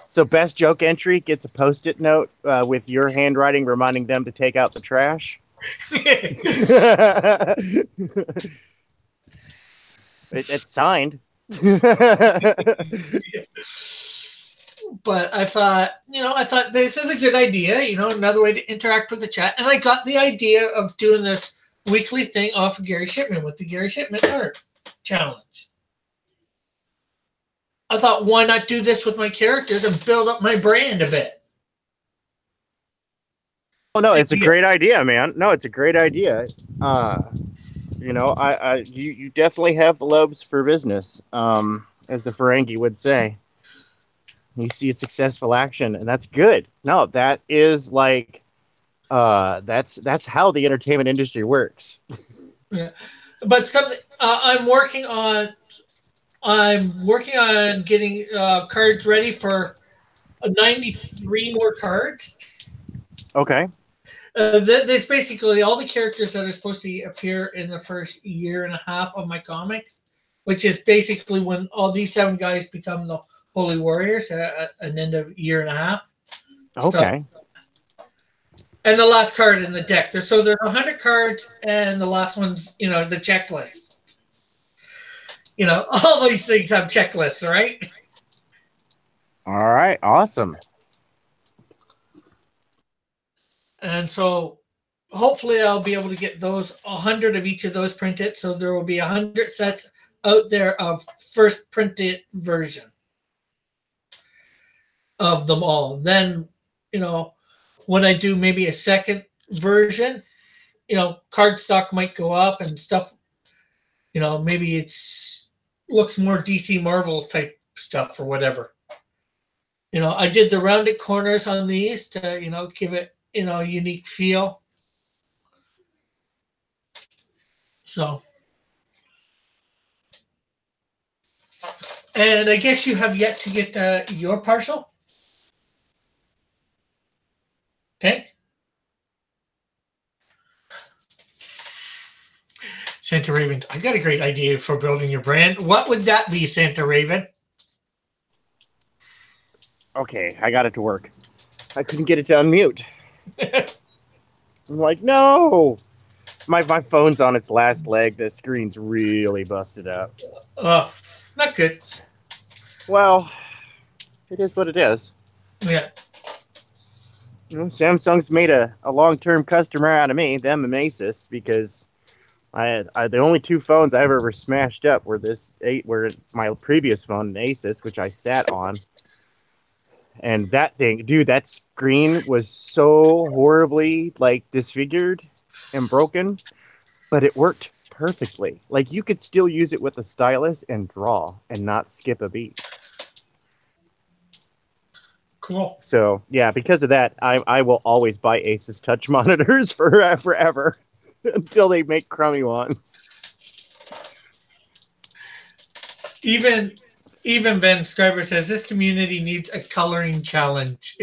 So best joke entry gets a post-it note with your handwriting reminding them to take out the trash. It's signed. But I thought this is a good idea, another way to interact with the chat. And I got the idea of doing this weekly thing off of Gary Shipman with the Gary Shipman Art Challenge. I thought, why not do this with my characters and build up my brand a bit? Oh no, it's a great idea, man. No, it's a great idea. You definitely have lobes for business, as the Ferengi would say. You see a successful action, and that's good. No, that is like, that's how the entertainment industry works. Yeah, but something I'm working on. I'm working on getting cards ready for 93 more cards. Okay. That's basically all the characters that are supposed to appear in the first year and a half of my comics, which is basically when all these 7 guys become the Holy Warriors at an end of year and a half. Okay. So, and the last card in the deck. There's 100 cards, and the last one's the checklist. All these things have checklists, right? All right. Awesome. And so hopefully I'll be able to get those 100 of each of those printed. So there will be 100 sets out there of first printed version of them all. Then, when I do maybe a second version, card stock might go up and stuff. Maybe it's looks more DC Marvel type stuff or whatever. I did the rounded corners on these to, give it, a unique feel. So And I guess you have yet to get your parcel. Okay. Santa Raven, I got a great idea for building your brand. What would that be, Santa Raven? Okay, I got it to work. I couldn't get it to unmute. I'm like, no. My phone's on its last leg. The screen's really busted up. Not good. Well, it is what it is. Yeah. Samsung's made a long-term customer out of me, them and Asus, because the only two phones I've ever smashed up were were my previous phone, an Asus, which I sat on. And that thing, dude, that screen was so horribly like disfigured and broken, but it worked perfectly. Like you could still use it with a stylus and draw and not skip a beat. Cool. So yeah, because of that, I will always buy Asus touch monitors for forever until they make crummy ones. Even Ben Scriber says this community needs a coloring challenge.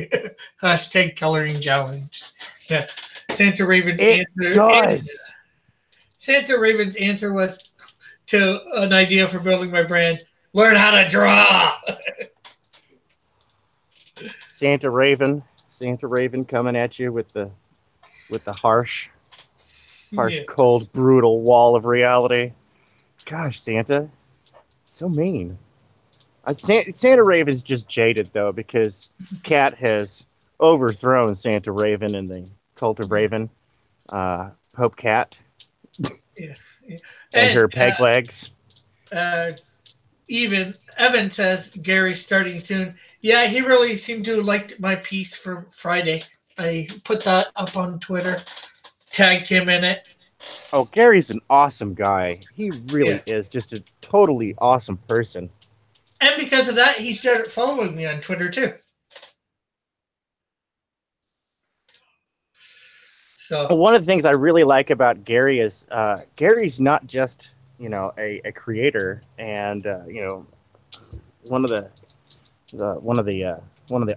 Hashtag coloring challenge. Yeah. Santa Raven's It does. Santa Raven's answer was to an idea for building my brand. Learn how to draw. Santa Raven coming at you with the harsh, Yeah. cold, brutal wall of reality. Gosh, Santa, so mean. Santa Raven's just jaded though because Cat has overthrown Santa Raven in the Cult of Raven. Hope Cat Yeah. and her peg legs. Even Evan says Gary's starting soon. Yeah, he really seemed to like my piece for Friday. I put that up on Twitter, tagged him in it. Oh, Gary's an awesome guy. He really Yeah. is just a totally awesome person. And because of that, he started following me on Twitter too. So one of the things I really like about Gary is Gary's not just a creator and one of the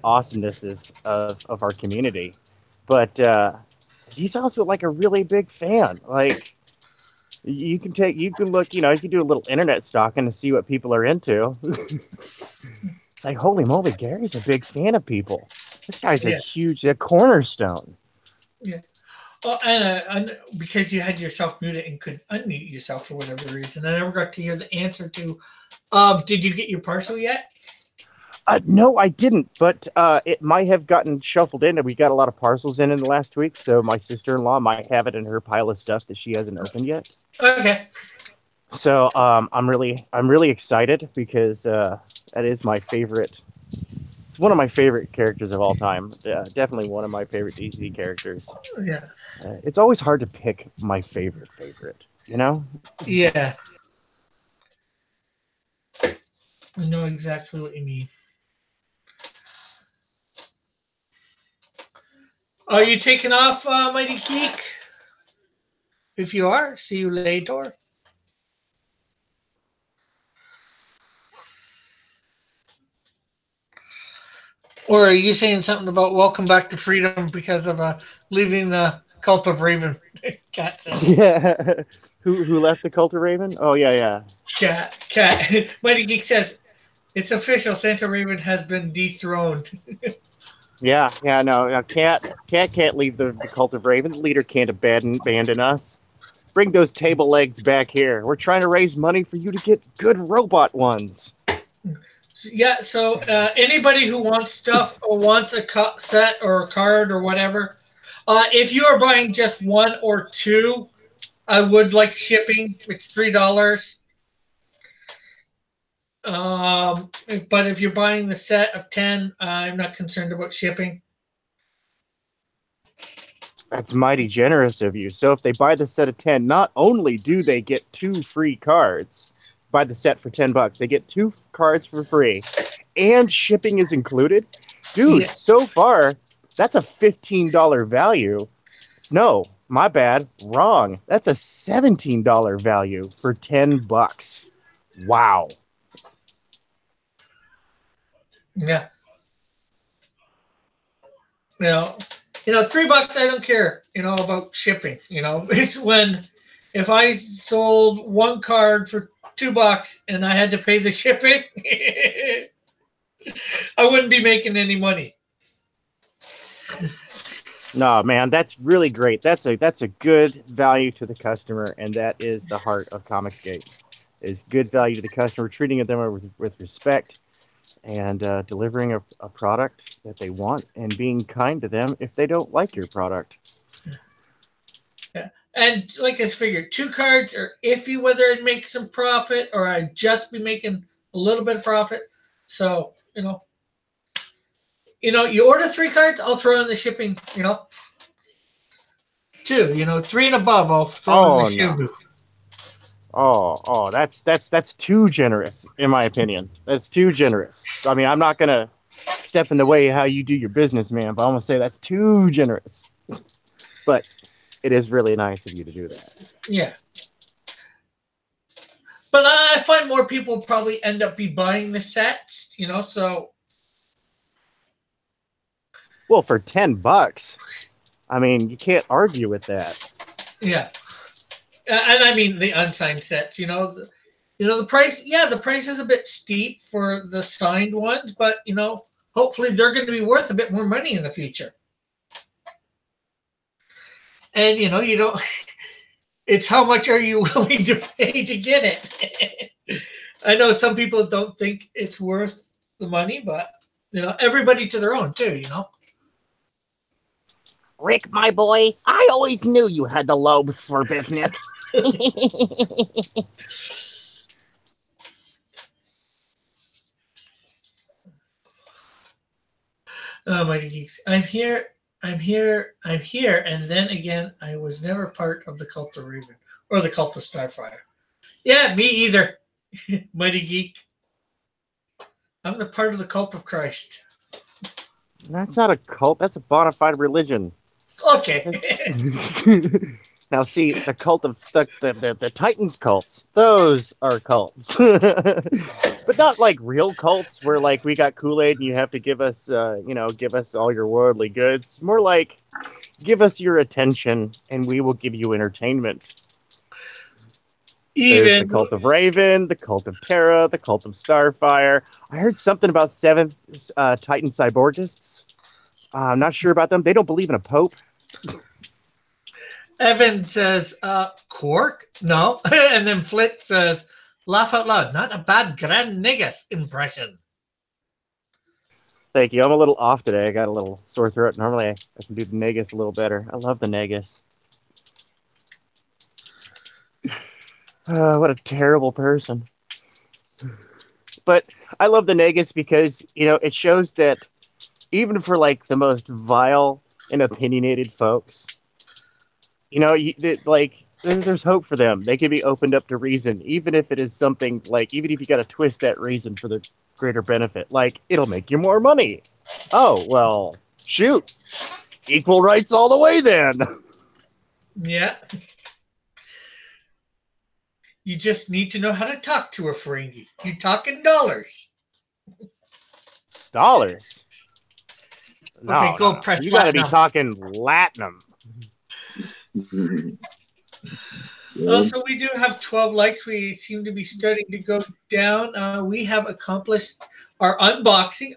awesomenesses of our community, but he's also like a really big fan. Like you can look, you can do a little internet stalking to see what people are into. It's like, holy moly, Gary's a big fan of people. This guy's a cornerstone. Yeah. Oh, and because you had yourself muted and could unmute yourself for whatever reason, I never got to hear the answer to. Did you get your parcel yet? No, I didn't, but it might have gotten shuffled in, and we got a lot of parcels in the last week, so my sister-in-law might have it in her pile of stuff that she hasn't opened yet. Okay. So I'm really excited because that is my favorite. It's one of my favorite characters of all time. Definitely one of my favorite DC characters. Yeah. It's always hard to pick my favorite, you know? Yeah. I know exactly what you mean. Are you taking off, Mighty Geek? If you are, see you later. Or are you saying something about welcome back to freedom because of leaving the cult of Raven? Cat says. Yeah. Who left the Cult of Raven? Oh yeah. Cat. Mighty Geek says it's official. Santa Raven has been dethroned. Yeah. No. Cat can't leave the Cult of Raven. The leader can't abandon us. Bring those table legs back here. We're trying to raise money for you to get good robot ones. Yeah, so anybody who wants stuff or wants a set or a card or whatever, if you are buying just one or two, I would like shipping. It's $3. But if you're buying the set of 10, I'm not concerned about shipping. That's mighty generous of you. So if they buy the set of 10, not only do they get 2 free cards, buy the set for $10, they get 2 cards for free, and shipping is included. Dude, So far, that's a $15 value. No, my bad, wrong. That's a $17 value for $10. Wow. Yeah. You know, $3 I don't care, about shipping. It's when if I sold one card for $2 and I had to pay the shipping, I wouldn't be making any money. No, man, that's really great. That's a good value to the customer, and that is the heart of Comicsgate. Is good value to the customer, treating them with respect, and delivering a product that they want, and being kind to them if they don't like your product. Yeah. And like I figured, two cards are iffy whether I'd make some profit or I'd just be making a little bit of profit. So, you order three cards, I'll throw in the shipping, two, three and above, I'll throw in the Oh no. Shubu. That's too generous, in my opinion. That's too generous. I mean, I'm not gonna step in the way of how you do your business, man, but I'm gonna say that's too generous. But it is really nice of you to do that. Yeah. But I find more people probably end up be buying the sets, so. Well, for $10, I mean, you can't argue with that. Yeah. And I mean the unsigned sets, the price, yeah, the price is a bit steep for the signed ones, but hopefully they're going to be worth a bit more money in the future. And you don't. It's how much are you willing to pay to get it? I know some people don't think it's worth the money, but everybody to their own too. Rick, my boy, I always knew you had the lobes for business. Oh, Mighty Geeks. I'm here. I'm here. I'm here. And then again, I was never part of the cult of Raven or the cult of Starfire. Yeah, me either. Mighty Geek. I'm the part of the cult of Christ. That's not a cult. That's a bona fide religion. Okay. Now, see, the cult of the Titans cults, those are cults. But not like real cults where like we got Kool-Aid and you have to give us, give us all your worldly goods. More like give us your attention and we will give you entertainment. There's the cult of Raven, the cult of Terra, the cult of Starfire. I heard something about seventh Titan cyborgists. I'm not sure about them. They don't believe in a pope. Evan says, Cork? No. And then Flit says, laugh out loud. Not a bad Grand Negus impression. Thank you. I'm a little off today. I got a little sore throat. Normally, I can do the Negus a little better. I love the Negus. What a terrible person. But I love the Negus because, it shows that even for like the most vile and opinionated folks, there's hope for them. They can be opened up to reason, even if it is something like, even if you got to twist that reason for the greater benefit, like it'll make you more money. Oh, well, shoot. Equal rights all the way then. Yeah. You just need to know how to talk to a Ferengi. You talk in dollars. Dollars? No, okay, go no. press You got to be Latinum. talking Latinum. So we do have 12 likes. We seem to be starting to go down. We have accomplished our unboxing,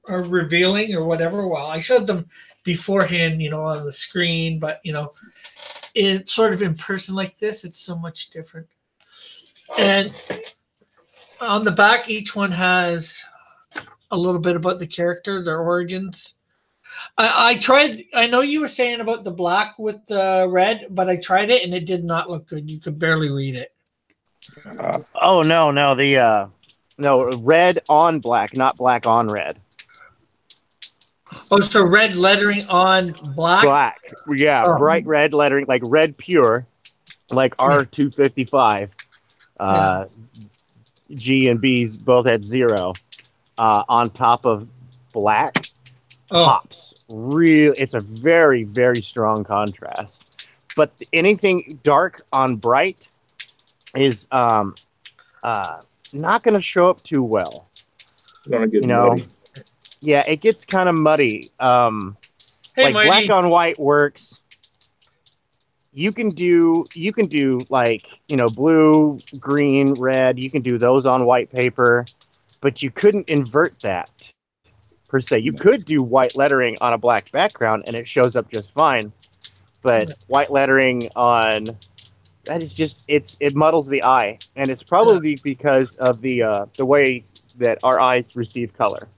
or revealing, or whatever. Well, I showed them beforehand, on the screen, but in sort of in person like this, it's so much different. And on the back, each one has a little bit about the character, their origins. I tried. I know you were saying about the black with the red, but I tried it and it did not look good. You could barely read it. Oh no, no, no, red on black, not black on red. Oh, so red lettering on black. Black, yeah, bright red lettering, like red pure, like R255. G and B's both had 0 on top of black. Pops. It's a very, very strong contrast. But anything dark on bright is not going to show up too well. gonna get You know, muddy. yeah, it gets kind of muddy. Hey, Like black Mighty. on white works. You can do like, blue, green, red. You can do those on white paper, but you couldn't invert that per se. You could do white lettering on a black background and it shows up just fine. But white lettering on that is just it muddles the eye, and it's probably because of the way that our eyes receive color.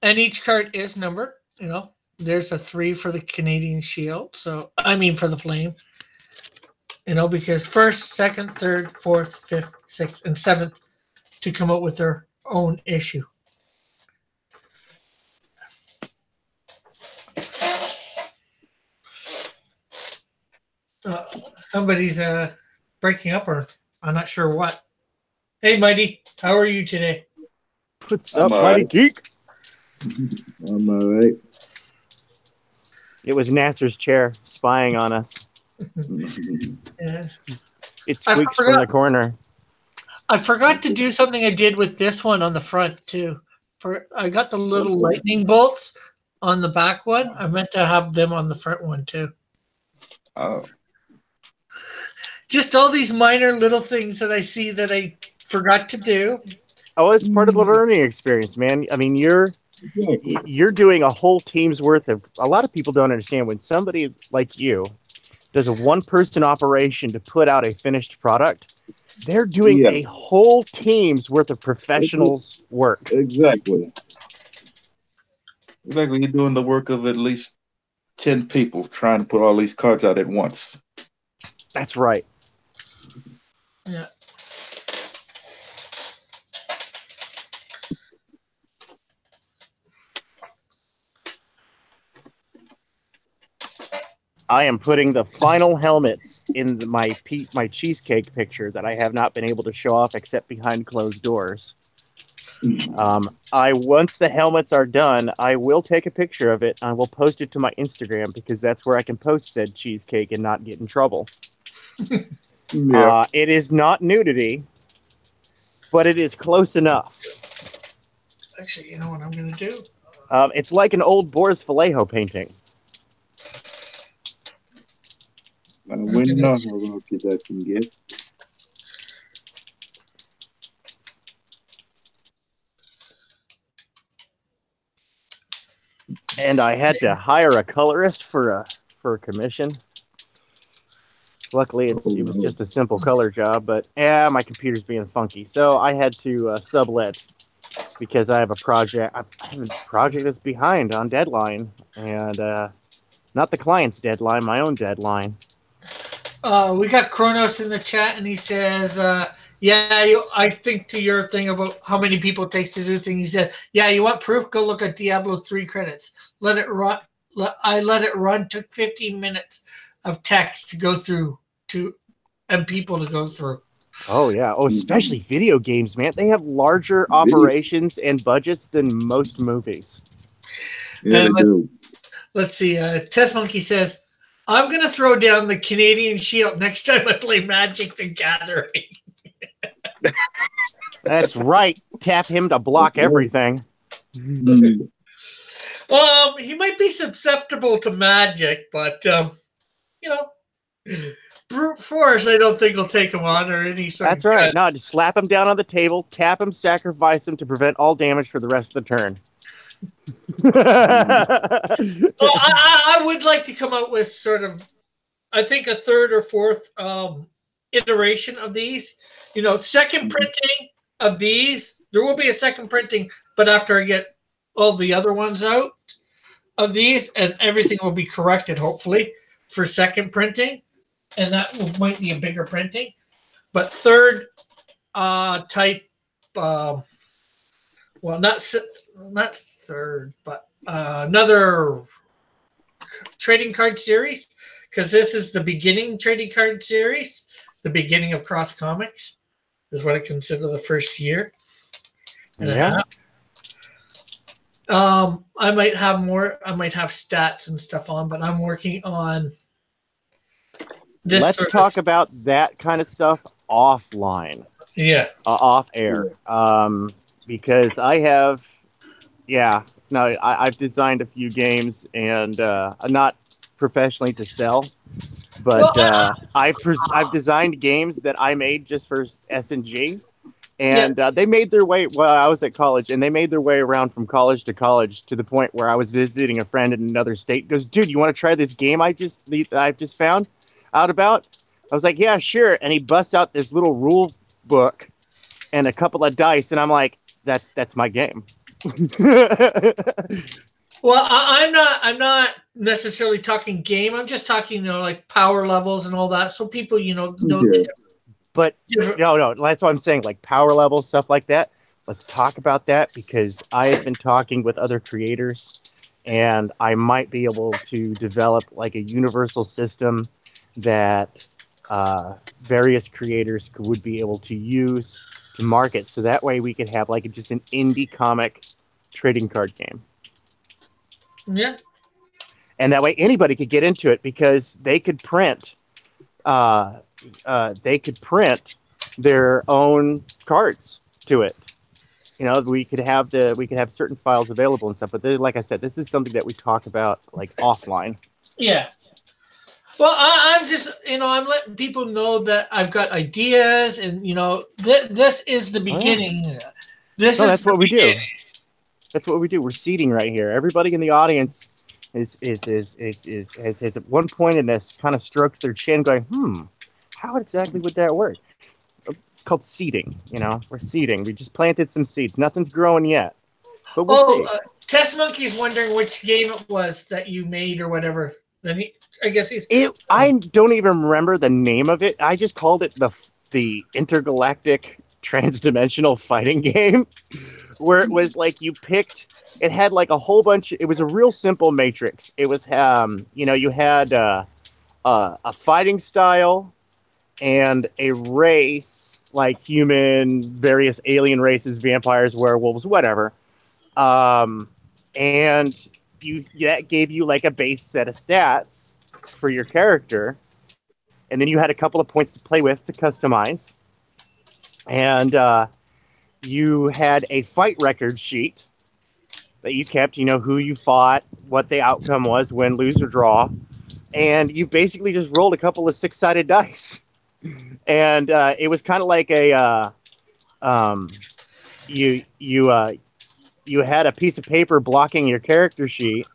And each card is numbered. There's a 3 for the Canadian Shield. So I mean for the Flame. Because first, second, third, fourth, fifth, sixth, and seventh to come out with their own issue. Somebody's breaking up, or I'm not sure what. Hey, Mighty, how are you today? What's I'm up, all mighty right. geek? I'm all right. It was Nasser's chair spying on us. Yes. It squeaks from the corner. I forgot to do something I did with this one on the front too. I got the little lightning bolts on the back one. I meant to have them on the front one too. Oh, Just all these minor little things that I see that I forgot to do. Oh, it's part of the learning experience, man. I mean, you're doing a whole team's worth of. A lot of people don't understand when somebody like you does a one-person operation to put out a finished product. They're doing yeah, a whole team's worth of professionals' work. exactly. Exactly. You're doing the work of at least 10 people trying to put all these cards out at once. That's right. Yeah. I am putting the final helmets in my cheesecake picture that I have not been able to show off except behind closed doors. I once the helmets are done, I will take a picture of it. I will post it to my Instagram because that's where I can post said cheesecake and not get in trouble. Yeah. It is not nudity, but it is close enough. Actually, you know what I'm going to do? It's like an old Boris Vallejo painting. We know how lucky that can get. And I had to hire a colorist for a commission. Luckily, it was just a simple color job, but my computer's being funky, so I had to sublet because I have a project. I have a project that's behind on deadline, and not the client's deadline, my own deadline. We got Kronos in the chat, and he says, "Yeah, I think to your thing about how many people it takes to do things." He said, "Yeah, you want proof? Go look at Diablo 3 credits. Let it run. I let it run. Took 15 minutes of text to go through and people to go through." Oh yeah. Oh, especially video games, man. They have larger operations and budgets than most movies. Yeah, they do. Let's see. Test Monkey says, "I'm gonna throw down the Canadian Shield next time I play Magic the Gathering." That's right. Tap him to block everything. He might be susceptible to magic, but brute force, I don't think will take him on or any sort. That's right. No, just slap him down on the table, tap him, sacrifice him to prevent all damage for the rest of the turn. I would like to come out with sort of, I think, a third or fourth iteration of these. Second printing of these. There will be a second printing, but after I get all the other ones out of these, and everything will be corrected, hopefully, for second printing, and that might be a bigger printing. But third type, well, not third, but another trading card series, because this is the beginning trading card series, the beginning of Cross Comics, is what I consider the first year and a half. I might have more. I might have stats and stuff on, but I'm working on this. Let's talk about that kind of stuff offline. Yeah. off air, because I have, yeah, no, I've designed a few games, and not professionally to sell, Well, but I've designed games that I made just for SNG, yeah. and they made their way. Well, I was at college, and they made their way around from college to college to the point where I was visiting a friend in another state. Goes, dude, you want to try this game I've just found out about? I was like, yeah, sure. And he busts out this little rule book and a couple of dice, and I'm like, that's my game. Well, I'm not necessarily talking game. I'm just talking, like power levels and all that, so people, know Yeah. But different. no, that's what I'm saying. Like power level stuff like that. Let's talk about that because I have been talking with other creators, and I might be able to develop like a universal system that various creators would be able to use to market. So that way we could have like just an indie comic trading card game. Yeah. And that way anybody could get into it because uh, they could print their own cards to it. You know, we could have certain files available and stuff. But like I said, this is something that we talk about like offline. Yeah. Well, I'm just, I'm letting people know that I've got ideas, and this is the Oh yeah, beginning. This no, is that's the what we do. beginning. That's what we do. We're seeding right here. Everybody in the audience has at one point in this kind of stroked their chin, going, how exactly would that work? It's called seeding. You know, we're seeding. We just planted some seeds. Nothing's growing yet, but we'll Oh, see. Test Monkey's wondering which game it was that you made or whatever. Then I guess he's. I don't even remember the name of it. I just called it the intergalactic transdimensional fighting game, where it was like you picked. It had like a whole bunch. It was a real simple matrix. It was you had a fighting style and a race like human, various alien races, vampires, werewolves, whatever. Um, and that gave you like a base set of stats for your character, and then you had a couple of points to play with to customize, and you had a fight record sheet that you kept. You know who you fought, what the outcome was, win, lose, or draw, and you basically just rolled a couple of six-sided dice, and it was kind of like a um, you you you had a piece of paper blocking your character sheet.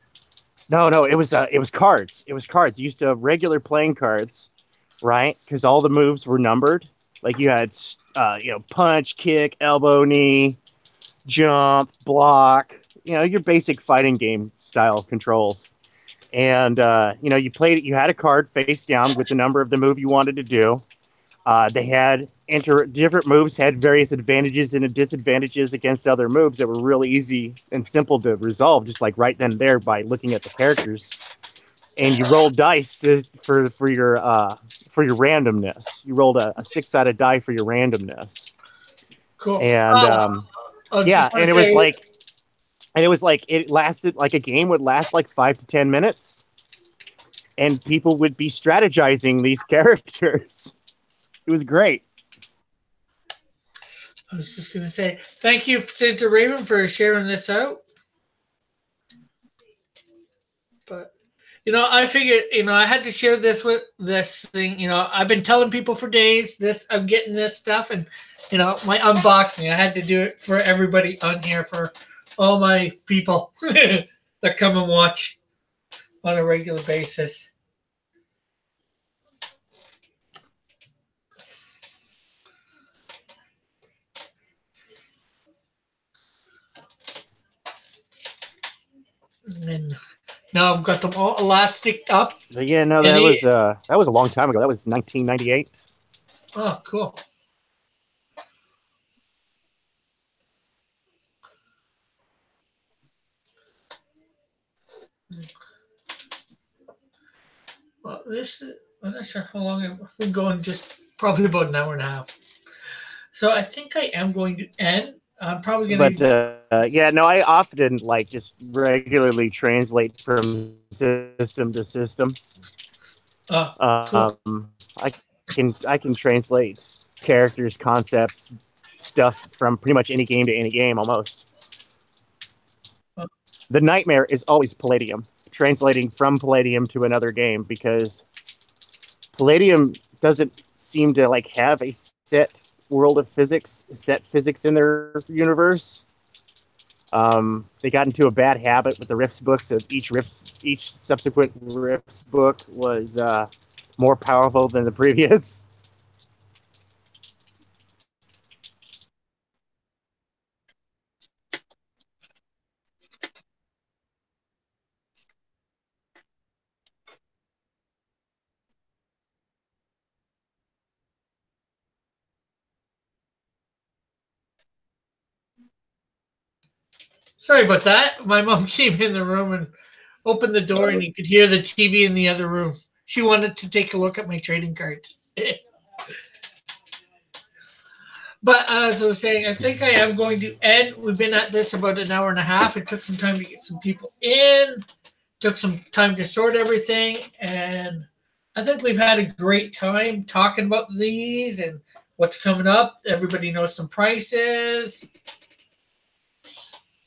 No, it was cards. It was cards. You used to have regular playing cards, right? Because all the moves were numbered. Like you had, punch, kick, elbow, knee, jump, block. You know, your basic fighting game style controls. And you played it. You had a card face down with the number of the move you wanted to do. They had different moves had various advantages and disadvantages against other moves that were really easy and simple to resolve, just like right then and there by looking at the characters. And you rolled dice for your randomness. You rolled a six-sided die for your randomness, Cool. and I yeah, just want to say, and it was like it lasted like a game would last like 5 to 10 minutes, and people would be strategizing these characters. It was great. thank you to Raven for sharing this out. But I figured, I had to share this with this thing. I've been telling people for days this. I'm getting this stuff, and my unboxing. I had to do it for everybody on here, for all my people that come and watch on a regular basis. And now I've got them all elastic up. But yeah, no, And that was a long time ago. That was 1998. oh, cool. Well, I'm not sure how long I've been going. Just probably about an hour and a half. So I think I am going to end. I'm probably going But to. yeah, no, I often like just regularly translate from system to system. Oh, cool. I can translate characters, concepts, stuff from pretty much any game to any game almost. The nightmare is always Palladium, translating from Palladium to another game, because Palladium doesn't seem to like have a set world of physics, set physics in their universe. They got into a bad habit with the Rifts books of each subsequent Rifts book was more powerful than the previous. Sorry about that. My mom came in the room and opened the door, and you could hear the TV in the other room. She wanted to take a look at my trading cards. But as I was saying, I think I am going to end. We've been at this about an hour and a half. It took some time to get some people in, took some time to sort everything, and I think we've had a great time talking about these and what's coming up. Everybody knows some prices.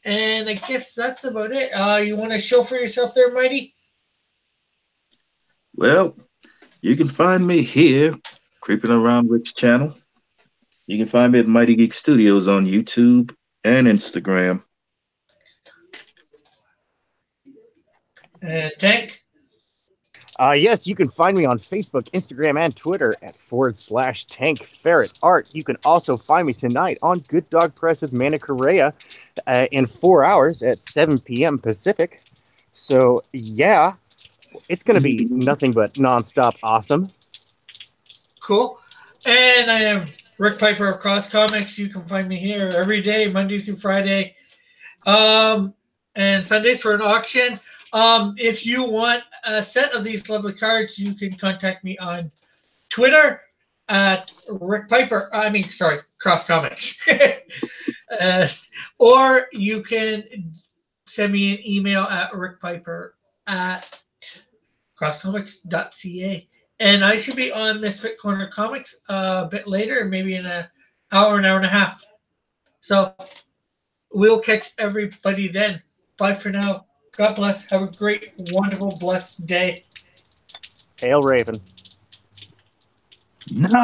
And I guess that's about it. You want to show for yourself there, Mighty? Well, you can find me here, creeping around Rick's channel. You can find me at Mighty Geek Studios on YouTube and Instagram. Tank? Yes, you can find me on Facebook, Instagram, and Twitter at /Tank Ferret Art. You can also find me tonight on Good Dog Press with Mana Correa in 4 hours at 7 p.m. Pacific. So, yeah, it's going to be nothing but nonstop awesome. Cool. And I am Rick Piper of Cross Comics. You can find me here every day, Monday through Friday, and Sundays for an auction. If you want a set of these lovely cards, you can contact me on Twitter at Rick Piper. Cross Comics. Or you can send me an email at rickpiper@crosscomics.ca. And I should be on Misfit Corner Comics a bit later, maybe in an hour and a half. So we'll catch everybody then. Bye for now. God bless. Have a great, wonderful, blessed day. Hail Raven. Nice.